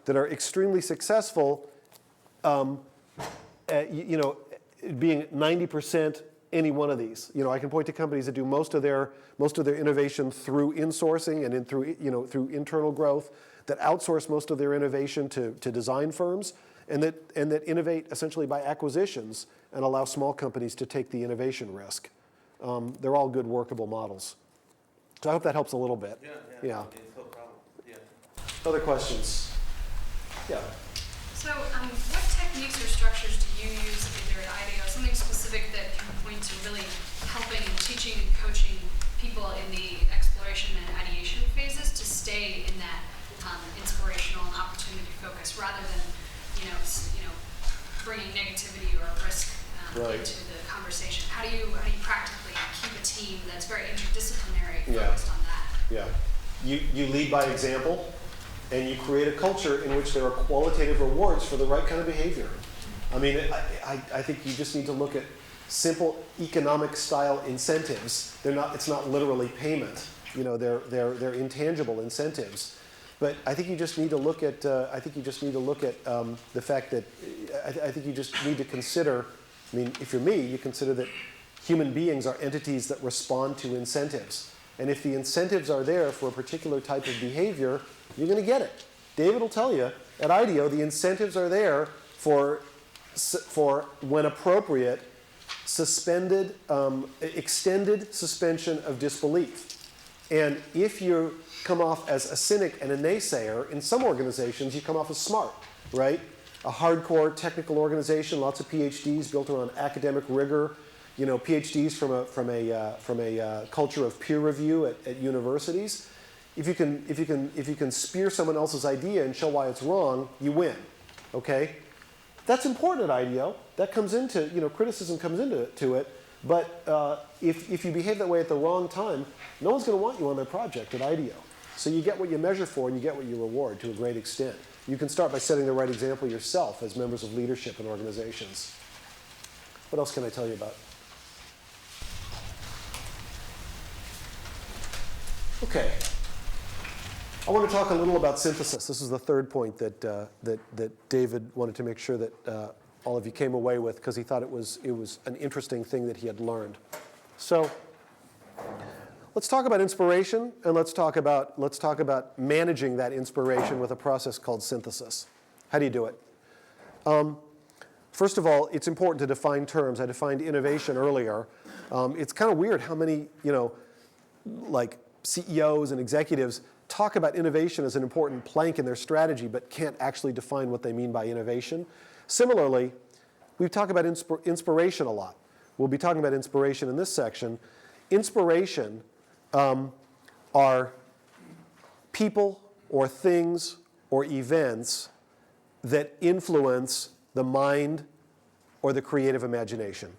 are extremely successful, being 90% any one of these. I can point to companies that do most of their innovation through insourcing and through internal growth, that outsource most of their innovation to design firms, and that innovate essentially by acquisitions and allow small companies to take the innovation risk. They're all good workable models. So I hope that helps a little bit. Yeah. It's no problem. Yeah. Other questions? Yeah. So what techniques or structures do you use either at Ideo, something specific that can point to really helping and teaching and coaching people in the exploration and ideation phases to stay in that inspirational and opportunity focus rather than bringing negativity or risk into the conversation? How do you practically keep a team that's very interdisciplinary focused on that? Yeah. You lead by example, and you create a culture in which there are qualitative rewards for the right kind of behavior. I mean, I think you just need to look at simple economic style incentives. It's not literally payment. They're intangible incentives. But I think you just need to look at the fact that I think you just need to consider. I mean, if you're me, you consider that human beings are entities that respond to incentives. And if the incentives are there for a particular type of behavior, you're going to get it. David will tell you, at Ideo, the incentives are there for when appropriate, extended suspension of disbelief. And if you come off as a cynic and a naysayer, in some organizations, you come off as smart, right? A hardcore technical organization, lots of PhDs built around academic rigor, PhDs from a culture of peer review at universities. If you can spear someone else's idea and show why it's wrong, you win. Okay, that's important at Ideo. That comes into criticism comes into it. But if you behave that way at the wrong time, no one's going to want you on their project at Ideo. So you get what you measure for and you get what you reward to a great extent. You can start by setting the right example yourself as members of leadership in organizations. What else can I tell you about? Okay. I want to talk a little about synthesis. This is the third point that David wanted to make sure that all of you came away with because he thought it was an interesting thing that he had learned. So let's talk about inspiration, and let's talk about managing that inspiration with a process called synthesis. How do you do it? First of all, it's important to define terms. I defined innovation earlier. It's kind of weird how many like CEOs and executives talk about innovation as an important plank in their strategy, but can't actually define what they mean by innovation. Similarly, we talk about inspiration a lot. We'll be talking about inspiration in this section. Inspiration are people or things or events that influence the mind or the creative imagination.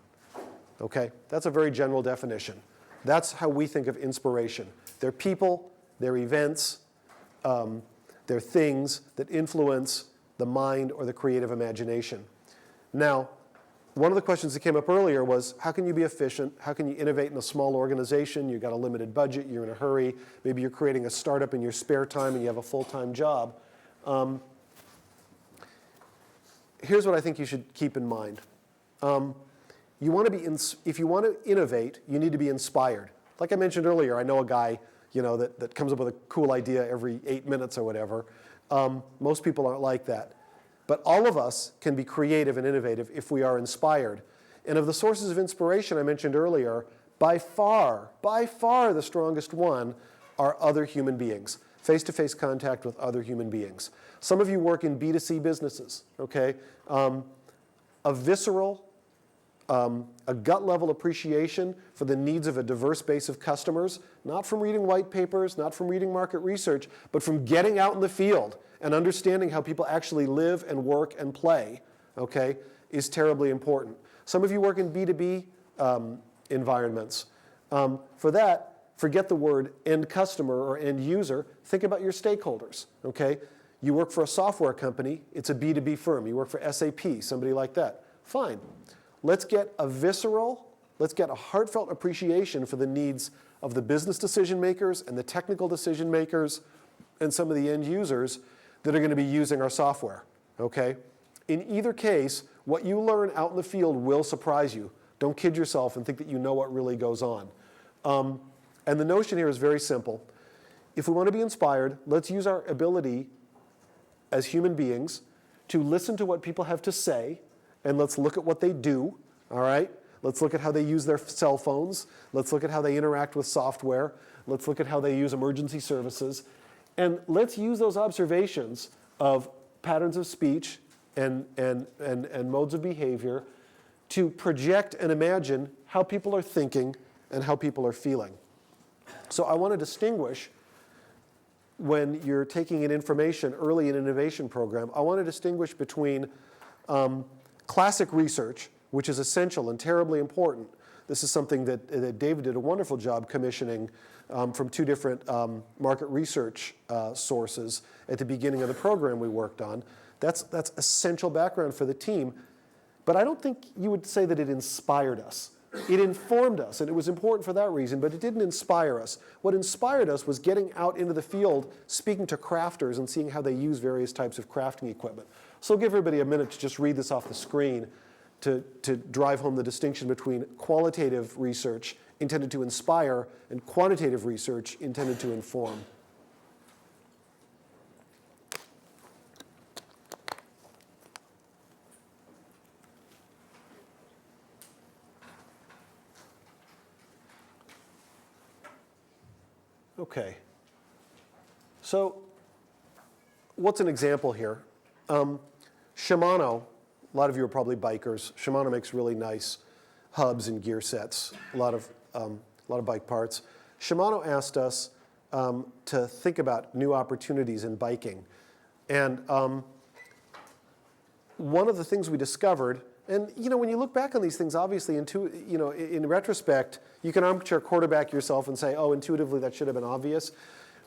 Okay? That's a very general definition. That's how we think of inspiration. They're people, they're events, they're things that influence the mind or the creative imagination. Now, one of the questions that came up earlier was, how can you be efficient? How can you innovate in a small organization? You've got a limited budget, you're in a hurry, maybe you're creating a startup in your spare time and you have a full-time job. Here's what I think you should keep in mind. You want to be if you want to innovate, you need to be inspired. Like I mentioned earlier, I know a guy that comes up with a cool idea every 8 minutes or whatever. Most people aren't like that. But all of us can be creative and innovative if we are inspired. And of the sources of inspiration I mentioned earlier, by far the strongest one are other human beings, face-to-face contact with other human beings. Some of you work in B2C businesses, okay? A visceral, a gut-level appreciation for the needs of a diverse base of customers, not from reading white papers, not from reading market research, but from getting out in the field and understanding how people actually live and work and play, okay, is terribly important. Some of you work in B2B environments. For that, forget the word end customer or end user. Think about your stakeholders, okay? You work for a software company. It's a B2B firm. You work for SAP, somebody like that. Fine. Let's get a heartfelt appreciation for the needs of the business decision makers and the technical decision makers and some of the end users that are going to be using our software, okay? In either case, what you learn out in the field will surprise you. Don't kid yourself and think that you know what really goes on. And the notion here is very simple. If we want to be inspired, let's use our ability as human beings to listen to what people have to say, and let's look at what they do, all right? Let's look at how they use their cell phones. Let's look at how they interact with software. Let's look at how they use emergency services. And let's use those observations of patterns of speech and modes of behavior to project and imagine how people are thinking and how people are feeling. So I want to distinguish, when you're taking in information early in an innovation program, I want to distinguish between classic research, which is essential and terribly important. This is something that David did a wonderful job commissioning from 2 different market research sources at the beginning of the program we worked on. That's essential background for the team. But I don't think you would say that it inspired us. It informed us, and it was important for that reason, but it didn't inspire us. What inspired us was getting out into the field, speaking to crafters, and seeing how they use various types of crafting equipment. So I'll give everybody a minute to just read this off the screen to drive home the distinction between qualitative research intended to inspire and quantitative research intended to inform. Okay. So what's an example here? Shimano, a lot of you are probably bikers. Shimano makes really nice hubs and gear sets, a lot of bike parts. Shimano asked us to think about new opportunities in biking. And one of the things we discovered, and when you look back on these things, obviously, in retrospect, you can armchair quarterback yourself and say, oh, intuitively that should have been obvious.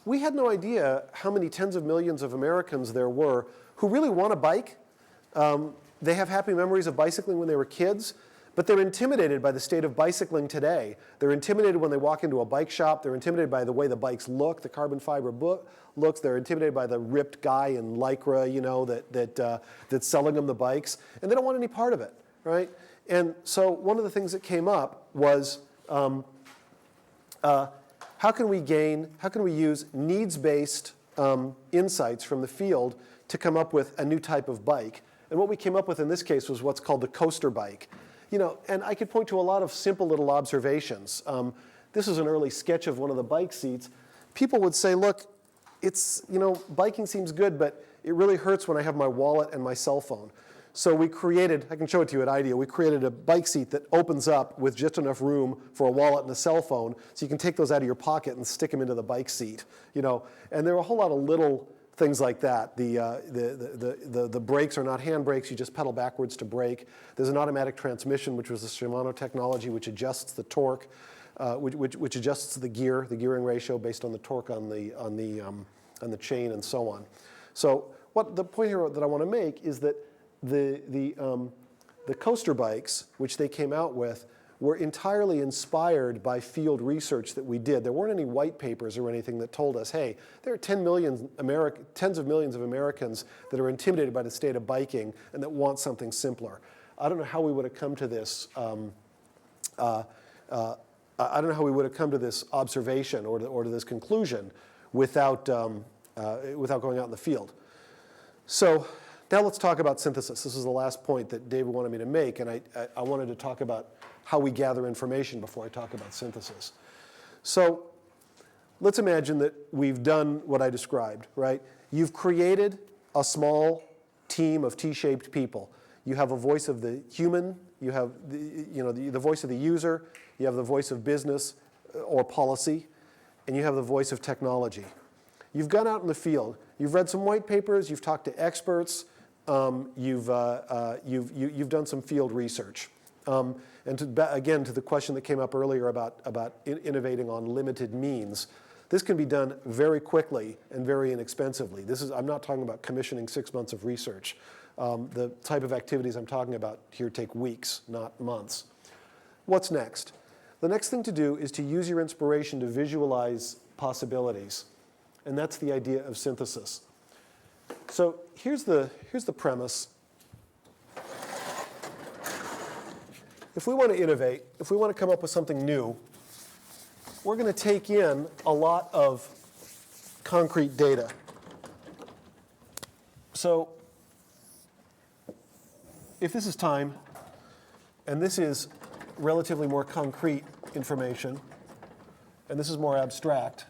We had no idea how many tens of millions of Americans there were who really want a bike. They have happy memories of bicycling when they were kids, but they're intimidated by the state of bicycling today. They're intimidated when they walk into a bike shop. They're intimidated by the way the bikes look, the carbon fiber looks. They're intimidated by the ripped guy in Lycra, that's selling them the bikes, and they don't want any part of it, right? And so one of the things that came up was how can we use needs-based insights from the field to come up with a new type of bike? And what we came up with in this case was what's called the coaster bike. And I could point to a lot of simple little observations. This is an early sketch of one of the bike seats. People would say, look, biking seems good, but it really hurts when I have my wallet and my cell phone. So we created, I can show it to you at Ideo, we created a bike seat that opens up with just enough room for a wallet and a cell phone, so you can take those out of your pocket and stick them into the bike seat. And there are a whole lot of little things like that. The brakes are not hand brakes, you just pedal backwards to brake. There's an automatic transmission, which was the Shimano technology, which adjusts the torque, which adjusts the gearing ratio based on the torque on the chain and so on. So the point here that I want to make is that the coaster bikes, which they came out with, were entirely inspired by field research that we did. There weren't any white papers or anything that told us, hey, there are tens of millions of Americans that are intimidated by the state of biking and that want something simpler. I don't know how we would have come to this. I don't know how we would have come to this observation or to this conclusion without going out in the field. So now let's talk about synthesis. This is the last point that David wanted me to make, and I wanted to talk about how we gather information before I talk about synthesis. So let's imagine that we've done what I described, right? You've created a small team of T-shaped people. You have a voice of the human, you have the voice of the user, you have the voice of business or policy, and you have the voice of technology. You've gone out in the field. You've read some white papers, you've talked to experts, you've done some field research. And again, to the question that came up earlier about innovating on limited means, this can be done very quickly and very inexpensively. I'm not talking about commissioning 6 months of research. The type of activities I'm talking about here take weeks, not months. What's next? The next thing to do is to use your inspiration to visualize possibilities. And that's the idea of synthesis. So here's the premise. If we want to innovate, if we want to come up with something new, we're going to take in a lot of concrete data. So if this is time, and this is relatively more concrete information, and this is more abstract,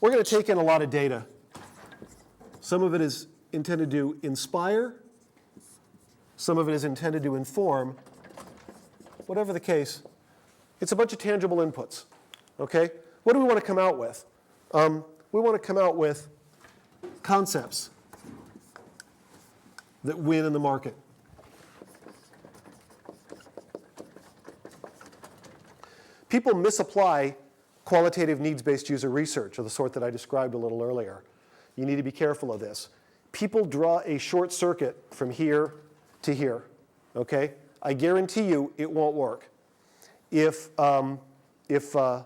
we're going to take in a lot of data. Some of it is intended to inspire. Some of it is intended to inform. Whatever the case, it's a bunch of tangible inputs. Okay? What do we want to come out with? We want to come out with concepts that win in the market. People misapply qualitative needs-based user research of the sort that I described a little earlier. You need to be careful of this. People draw a short circuit from here to here, okay? I guarantee you it won't work. If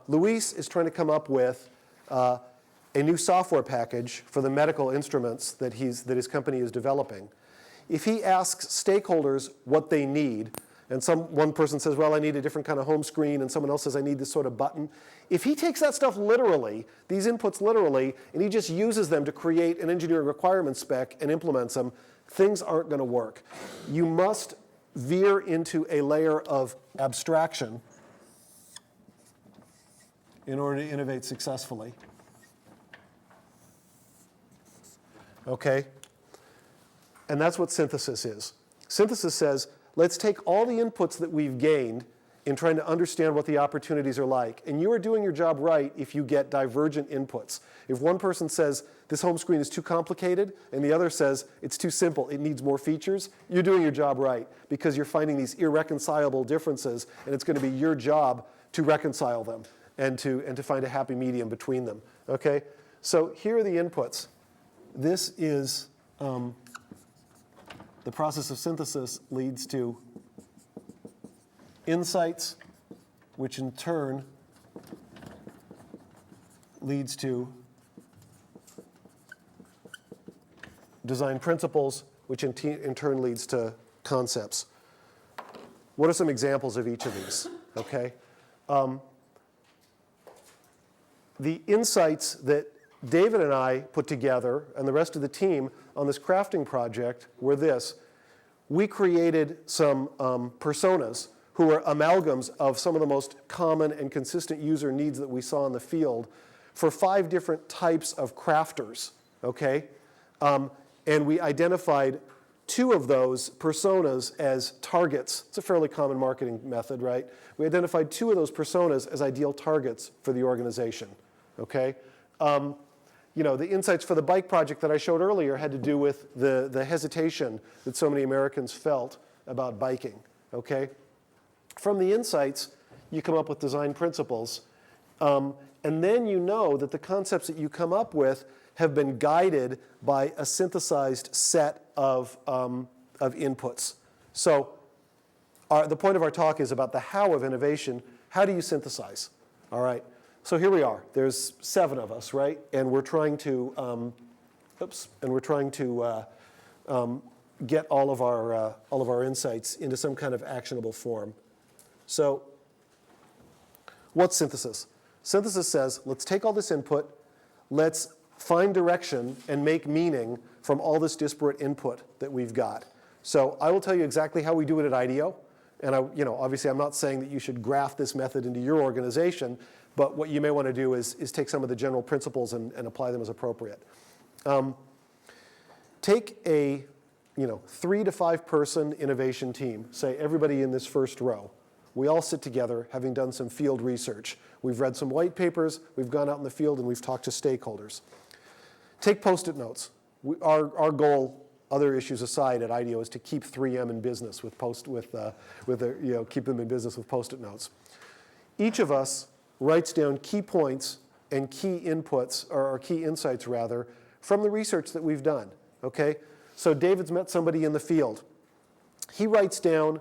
Luis is trying to come up with a new software package for the medical instruments that his company is developing, if he asks stakeholders what they need, and one person says, well, I need a different kind of home screen, and someone else says, I need this sort of button. If he takes that stuff literally, these inputs literally, and he just uses them to create an engineering requirement spec and implements them, things aren't going to work. You must veer into a layer of abstraction in order to innovate successfully. Okay? And that's what synthesis is. Synthesis says, let's take all the inputs that we've gained in trying to understand what the opportunities are like. And you are doing your job right if you get divergent inputs. If one person says, this home screen is too complicated, and the other says, it's too simple, it needs more features, you're doing your job right because you're finding these irreconcilable differences, and it's going to be your job to reconcile them and to find a happy medium between them. Okay? So here are the inputs. This is the process of synthesis leads to insights, which in turn leads to design principles, which in turn leads to concepts. What are some examples of each of these? Okay? The insights that David and I put together, and the rest of the team on this crafting project, were this. We created some personas who are amalgams of some of the most common and consistent user needs that we saw in the field for 5 different types of crafters, okay? And we identified two of those personas as targets. It's a fairly common marketing method, right? We identified two of those personas as ideal targets for the organization, okay? The insights for the bike project that I showed earlier had to do with the hesitation that so many Americans felt about biking, okay? From the insights, you come up with design principles, and then you know that the concepts that you come up with have been guided by a synthesized set of inputs. So the point of our talk is about the how of innovation. How do you synthesize? All right. So here we are. There's 7 of us, right? And we're trying to get all of our insights into some kind of actionable form. So what's synthesis? Synthesis says, let's take all this input, let's find direction and make meaning from all this disparate input that we've got. So I will tell you exactly how we do it at Ideo. And obviously I'm not saying that you should graft this method into your organization, but what you may want to do is take some of the general principles and apply them as appropriate. Take a 3 to 5 person innovation team, say everybody in this first row. We all sit together having done some field research. We've read some white papers, we've gone out in the field, and we've talked to stakeholders. Take Post-it notes. Our goal, other issues aside at Ideo, is to keep 3M in business keep them in business with Post-it notes. Each of us writes down key points and key inputs, or key insights rather, from the research that we've done, okay? So David's met somebody in the field. He writes down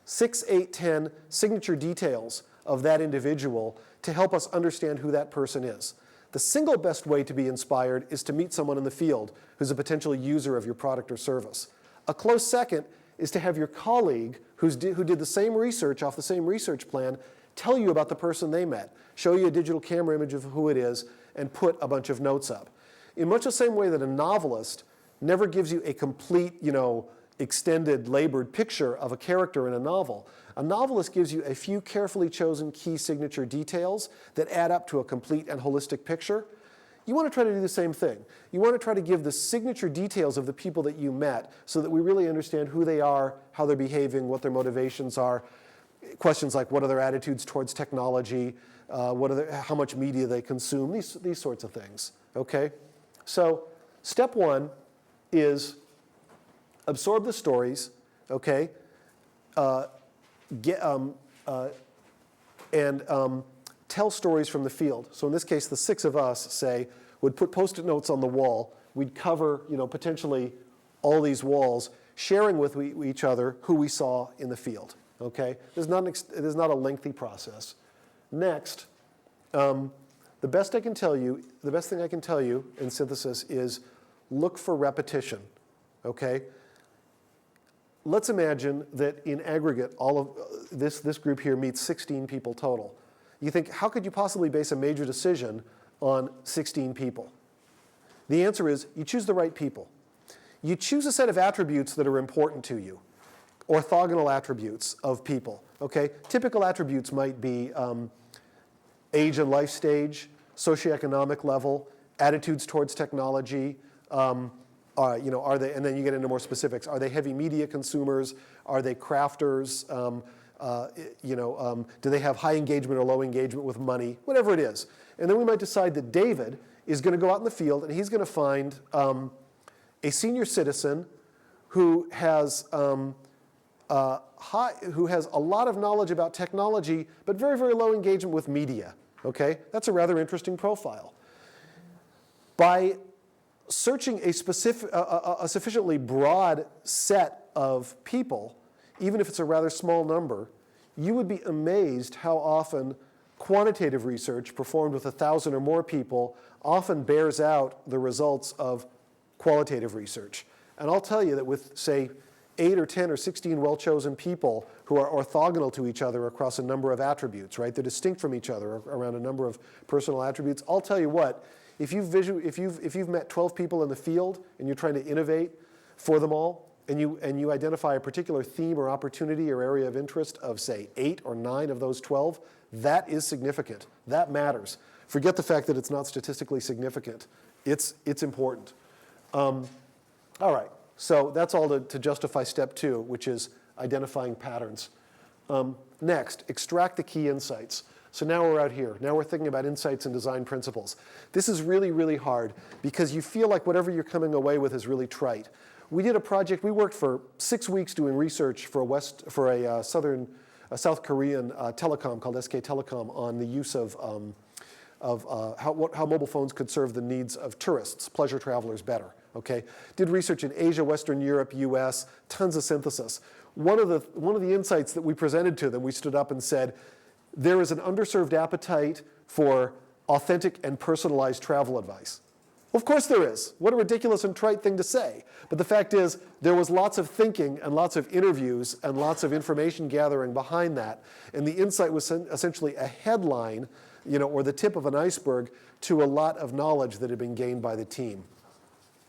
6, 8, 10 signature details of that individual to help us understand who that person is. The single best way to be inspired is to meet someone in the field who's a potential user of your product or service. A close second is to have your colleague who did the same research off the same research plan tell you about the person they met, show you a digital camera image of who it is, and put a bunch of notes up. In much the same way that a novelist never gives you a complete, extended, labored picture of a character in a novel, a novelist gives you a few carefully chosen key signature details that add up to a complete and holistic picture. You want to try to do the same thing. You want to try to give the signature details of the people that you met so that we really understand who they are, how they're behaving, what their motivations are. Questions like what are their attitudes towards technology, how much media they consume, these sorts of things, okay? So step 1 is absorb the stories, okay? Tell stories from the field. So in this case, the 6 of us, say, would put Post-it notes on the wall. We'd cover, potentially all these walls, sharing with each other who we saw in the field. Okay, there's not a lengthy process. Next, the best thing I can tell you in synthesis is look for repetition. Okay. Let's imagine that in aggregate, all of this group here meets 16 people total. You think, how could you possibly base a major decision on 16 people? The answer is you choose the right people. You choose a set of attributes that are important to you, orthogonal attributes of people. Okay? Typical attributes might be age and life stage, socioeconomic level, attitudes towards technology. Are they? And then you get into more specifics. Are they heavy media consumers? Are they crafters? Do they have high engagement or low engagement with money? Whatever it is. And then we might decide that David is going to go out in the field and he's going to find a senior citizen who has a lot of knowledge about technology, but very, very low engagement with media. Okay, that's a rather interesting profile. By searching a sufficiently broad set of people, even if it's a rather small number, you would be amazed how often quantitative research performed with 1,000 or more people often bears out the results of qualitative research. And I'll tell you that with, say, 8 or 10 or 16 well-chosen people who are orthogonal to each other across a number of attributes, right? They're distinct from each other around a number of personal attributes. I'll tell you what, if you've met 12 people in the field and you're trying to innovate for them all, and you identify a particular theme or opportunity or area of interest of, say, 8 or 9 of those 12, that is significant. That matters. Forget the fact that it's not statistically significant. It's important. All right. So that's all to justify step 2, which is identifying patterns. Next, extract the key insights. So now we're out here. Now we're thinking about insights and design principles. This is really, really hard because you feel like whatever you're coming away with is really trite. We did a project. We worked for 6 weeks doing research for a South Korean telecom called SK Telecom on the use of how mobile phones could serve the needs of tourists, pleasure travelers better. Okay, did research in Asia, Western Europe, U.S., tons of synthesis. One of the insights that we presented to them, we stood up and said, there is an underserved appetite for authentic and personalized travel advice. Of course there is. What a ridiculous and trite thing to say. But the fact is, there was lots of thinking and lots of interviews and lots of information gathering behind that. And the insight was essentially a headline, or the tip of an iceberg to a lot of knowledge that had been gained by the team.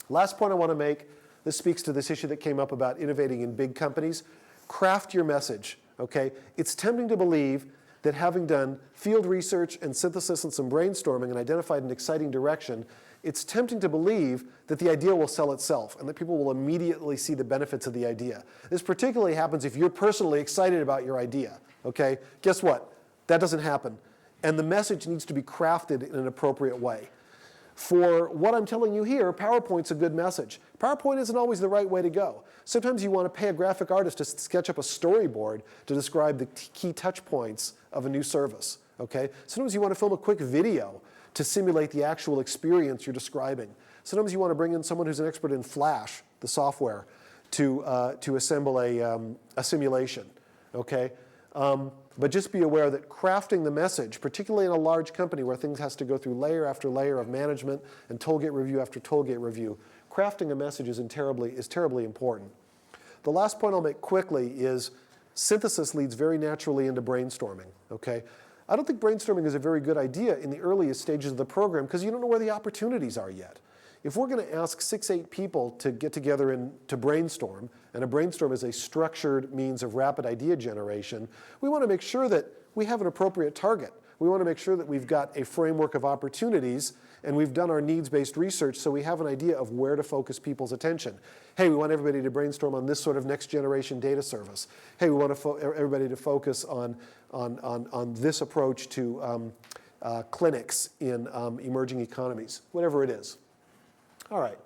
Last point I want to make, this speaks to this issue that came up about innovating in big companies. Craft your message, okay? It's tempting to believe that having done field research and synthesis and some brainstorming and identified an exciting direction, it's tempting to believe that the idea will sell itself and that people will immediately see the benefits of the idea. This particularly happens if you're personally excited about your idea, okay? Guess what? That doesn't happen. And the message needs to be crafted in an appropriate way. For what I'm telling you here, PowerPoint's a good message. PowerPoint isn't always the right way to go. Sometimes you want to pay a graphic artist to sketch up a storyboard to describe the key touch points of a new service. Okay? Sometimes you want to film a quick video to simulate the actual experience you're describing. Sometimes you want to bring in someone who's an expert in Flash, the software, to assemble a simulation. Okay? But just be aware that crafting the message, particularly in a large company where things has to go through layer after layer of management and tollgate review after tollgate review, crafting a message is terribly important. The last point I'll make quickly is synthesis leads very naturally into brainstorming. Okay? I don't think brainstorming is a very good idea in the earliest stages of the program because you don't know where the opportunities are yet. If we're going to ask 6-8 people to get together and to brainstorm, and a brainstorm is a structured means of rapid idea generation, we want to make sure that we have an appropriate target. We want to make sure that we've got a framework of opportunities and we've done our needs-based research so we have an idea of where to focus people's attention. Hey, we want everybody to brainstorm on this sort of next-generation data service. Hey, we want everybody to focus on this approach to clinics in emerging economies, whatever it is. All right.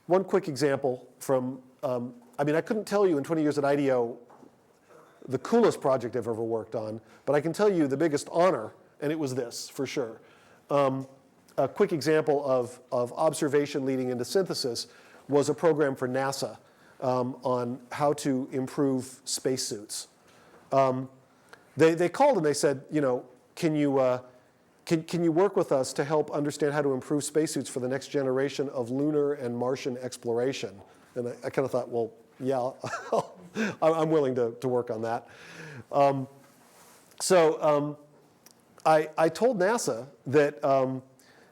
One quick example from, I couldn't tell you in 20 years at Ideo the coolest project I've ever worked on, but I can tell you the biggest honor, and it was this, for sure. A quick example of observation leading into synthesis was a program for NASA on how to improve spacesuits. They called and they said, can you work with us to help understand how to improve spacesuits for the next generation of lunar and Martian exploration? And I kind of thought, well, yeah, I'm willing to work on that. I told NASA that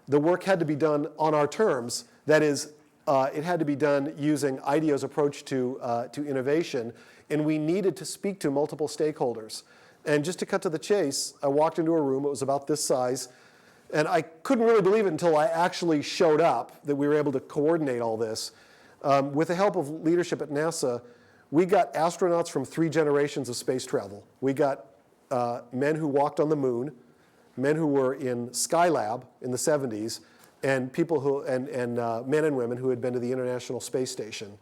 the work had to be done on our terms. That is, it had to be done using Ideo's approach to innovation, and we needed to speak to multiple stakeholders. And just to cut to the chase, I walked into a room, it was about this size, and I couldn't really believe it until I actually showed up that we were able to coordinate all this. With the help of leadership at NASA, we got astronauts from 3 generations of space travel. We got men who walked on the moon, men who were in Skylab in the 70s, and people who, and men and women who had been to the International Space Station.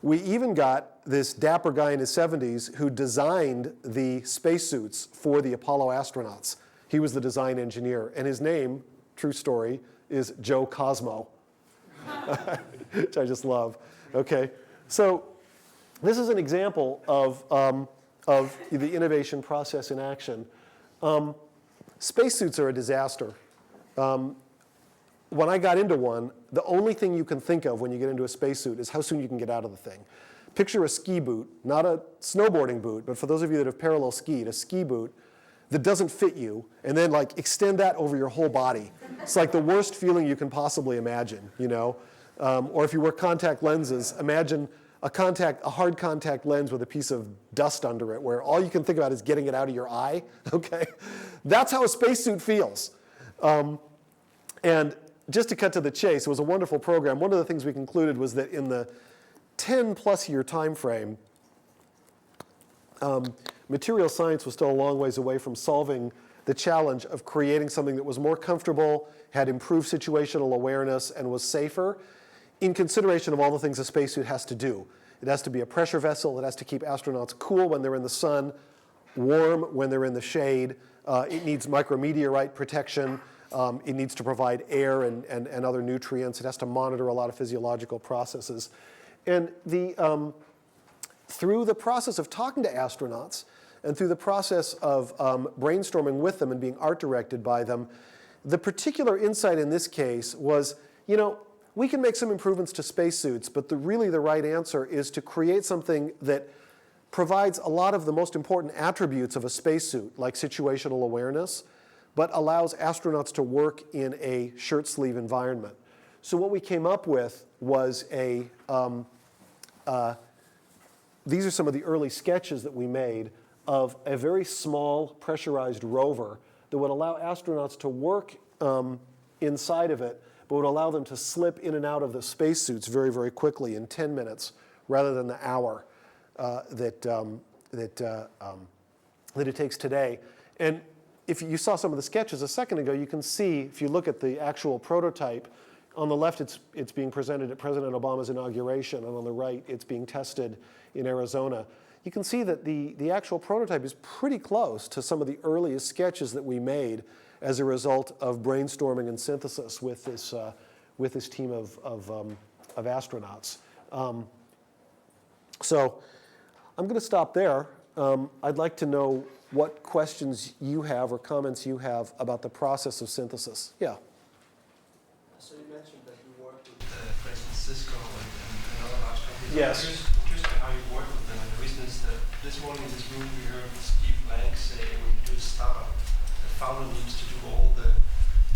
We even got this dapper guy in his 70s who designed the spacesuits for the Apollo astronauts. He was the design engineer, and his name, true story, is Joe Cosmo, which I just love. Okay, so this is an example of the innovation process in action. Spacesuits are a disaster. When I got into one, the only thing you can think of when you get into a spacesuit is how soon you can get out of the thing. Picture a ski boot, not a snowboarding boot, but for those of you that have parallel skied, a ski boot that doesn't fit you, and then extend that over your whole body. It's like the worst feeling you can possibly imagine, Or if you wear contact lenses, imagine a hard contact lens with a piece of dust under it, where all you can think about is getting it out of your eye. Okay, that's how a spacesuit feels. And just to cut to the chase, it was a wonderful program. One of the things we concluded was that in the 10-plus year time frame, material science was still a long ways away from solving the challenge of creating something that was more comfortable, had improved situational awareness, and was safer in consideration of all the things a spacesuit has to do. It has to be a pressure vessel. It has to keep astronauts cool when they're in the sun, warm when they're in the shade. It needs micrometeorite protection. It needs to provide air and other nutrients. It has to monitor a lot of physiological processes. And through the process of talking to astronauts and through the process of brainstorming with them and being art directed by them, the particular insight in this case was, we can make some improvements to spacesuits, but really the right answer is to create something that provides a lot of the most important attributes of a spacesuit, like situational awareness, but allows astronauts to work in a shirt sleeve environment. So what we came up with was these are some of the early sketches that we made of a very small pressurized rover that would allow astronauts to work inside of it, but would allow them to slip in and out of the spacesuits very, very quickly in 10 minutes rather than the hour that it takes today. And if you saw some of the sketches a second ago, you can see, if you look at the actual prototype, on the left it's being presented at President Obama's inauguration, and on the right it's being tested in Arizona. You can see that the actual prototype is pretty close to some of the earliest sketches that we made as a result of brainstorming and synthesis with this team of astronauts. So I'm going to stop there. I'd like to know what questions you have or comments you have about the process of synthesis. Yeah. So you mentioned that you work with, for instance, Cisco and other large companies. Yes. I'm curious about how you work with them. And the reason is that this morning in this room we heard Steve Blank say when you do a startup, the founder needs to do all the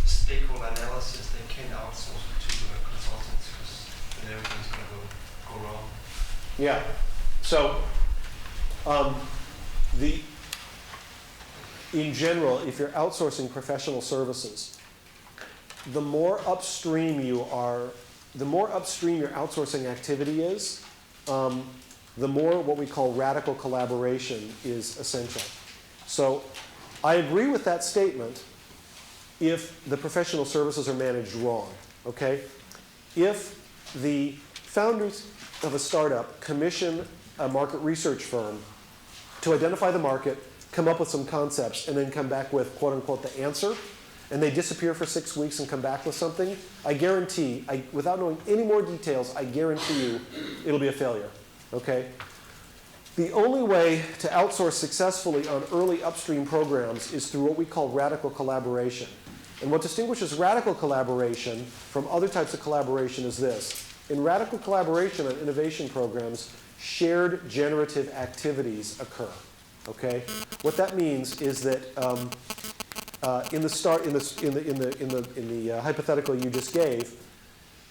stakeholder analysis. They can't outsource it to consultants because then everything's going to go wrong. Yeah. So in general, if you're outsourcing professional services, the more upstream your outsourcing activity is, the more what we call radical collaboration is essential. So I agree with that statement if the professional services are managed wrong, okay? If the founders of a startup commission a market research firm to identify the market, come up with some concepts, and then come back with, quote unquote, the answer, and they disappear for 6 weeks and come back with something, I guarantee, without knowing any more details, I guarantee you it'll be a failure, okay? The only way to outsource successfully on early upstream programs is through what we call radical collaboration. And what distinguishes radical collaboration from other types of collaboration is this. In radical collaboration on innovation programs, shared generative activities occur, okay? What that means is that in the hypothetical you just gave,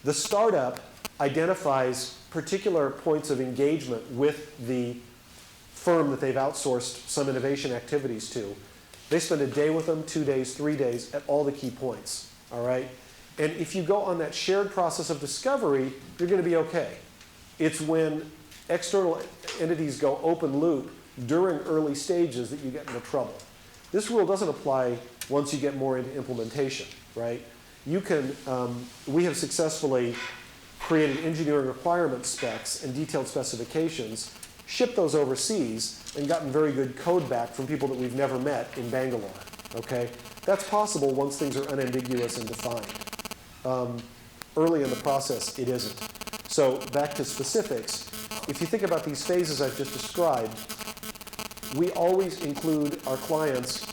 the startup identifies particular points of engagement with the firm that they've outsourced some innovation activities to. They spend a day with them, 2 days, 3 days at all the key points, all right? And if you go on that shared process of discovery, you're going to be okay. It's when external entities go open loop during early stages that you get into trouble. This rule doesn't apply once you get more into implementation, right? You can, we have successfully created engineering requirement specs and detailed specifications, shipped those overseas, and gotten very good code back from people that we've never met in Bangalore, okay? That's possible once things are unambiguous and defined. Early in the process, it isn't. So back to specifics, if you think about these phases I've just described, we always include our clients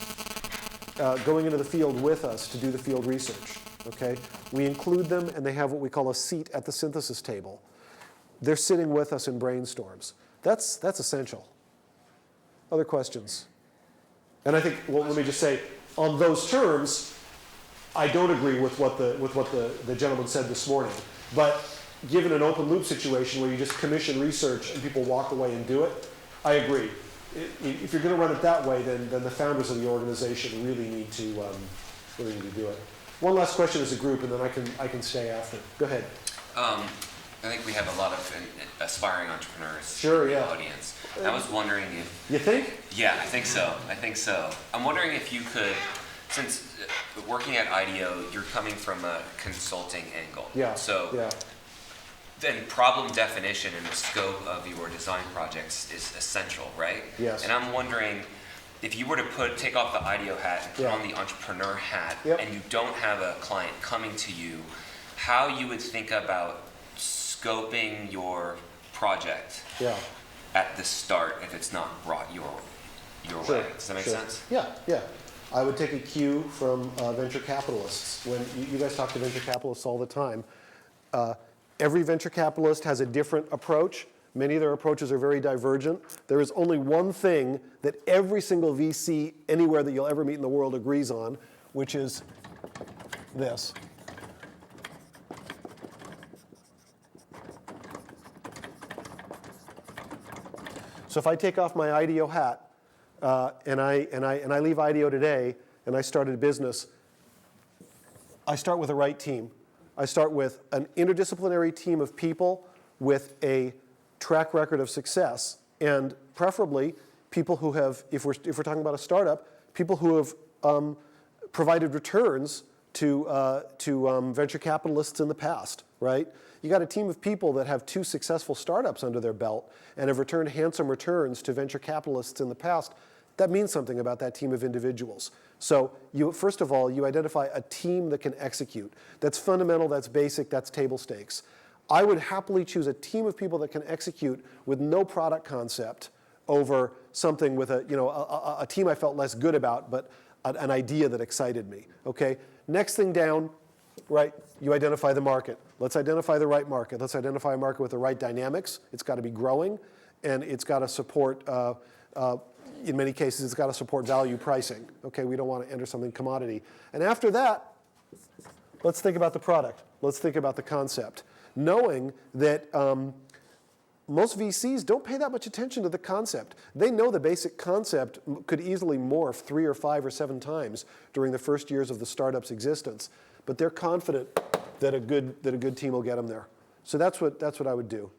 going into the field with us to do the field research, okay? We include them and they have what we call a seat at the synthesis table. They're sitting with us in brainstorms. That's essential. Other questions? And I think, well, let me just say, on those terms, I don't agree with what the gentleman said this morning. But given an open loop situation where you just commission research and people walk away and do it, I agree. If you're going to run it that way, then the founders of the organization really need to do it. One last question as a group, and then I can stay after. Go ahead. I think we have a lot of aspiring entrepreneurs Sure, in the yeah. audience. I was wondering if... You think? Yeah, I think so. I'm wondering if you could, since working at Ideo, you're coming from a consulting angle. Yeah. So yeah. then problem definition and the scope of your design projects is essential, right? Yes. And I'm wondering if you were to take off the Ideo hat and put Yeah. on the entrepreneur hat, Yep. and you don't have a client coming to you, how you would think about scoping your project Yeah. at the start if it's not brought your Sure, way. Does that make sure. sense? Yeah, yeah. I would take a cue from venture capitalists. When you guys talk to venture capitalists all the time, every venture capitalist has a different approach. Many of their approaches are very divergent. There is only one thing that every single VC anywhere that you'll ever meet in the world agrees on, which is this. So if I take off my Ideo hat and I leave Ideo today and I started a business, I start with the right team. I start with an interdisciplinary team of people with a track record of success, and preferably people who have, if we're talking about a startup, people who have provided returns to venture capitalists in the past, right? You got a team of people that have 2 successful startups under their belt and have returned handsome returns to venture capitalists in the past. That means something about that team of individuals. So first of all, you identify a team that can execute. That's fundamental, that's basic, that's table stakes. I would happily choose a team of people that can execute with no product concept over something with a team I felt less good about, but an idea that excited me, okay? Next thing down, right, you identify the market. Let's identify the right market. Let's identify a market with the right dynamics. It's got to be growing, and it's got to support, in many cases, it's got to support value pricing. Okay, we don't want to enter something commodity. And after that, let's think about the product. Let's think about the concept. Knowing that most VCs don't pay that much attention to the concept. They know the basic concept could easily morph 3 or 5 or 7 times during the first years of the startup's existence, but they're confident that a good team will get them there. So that's what I would do.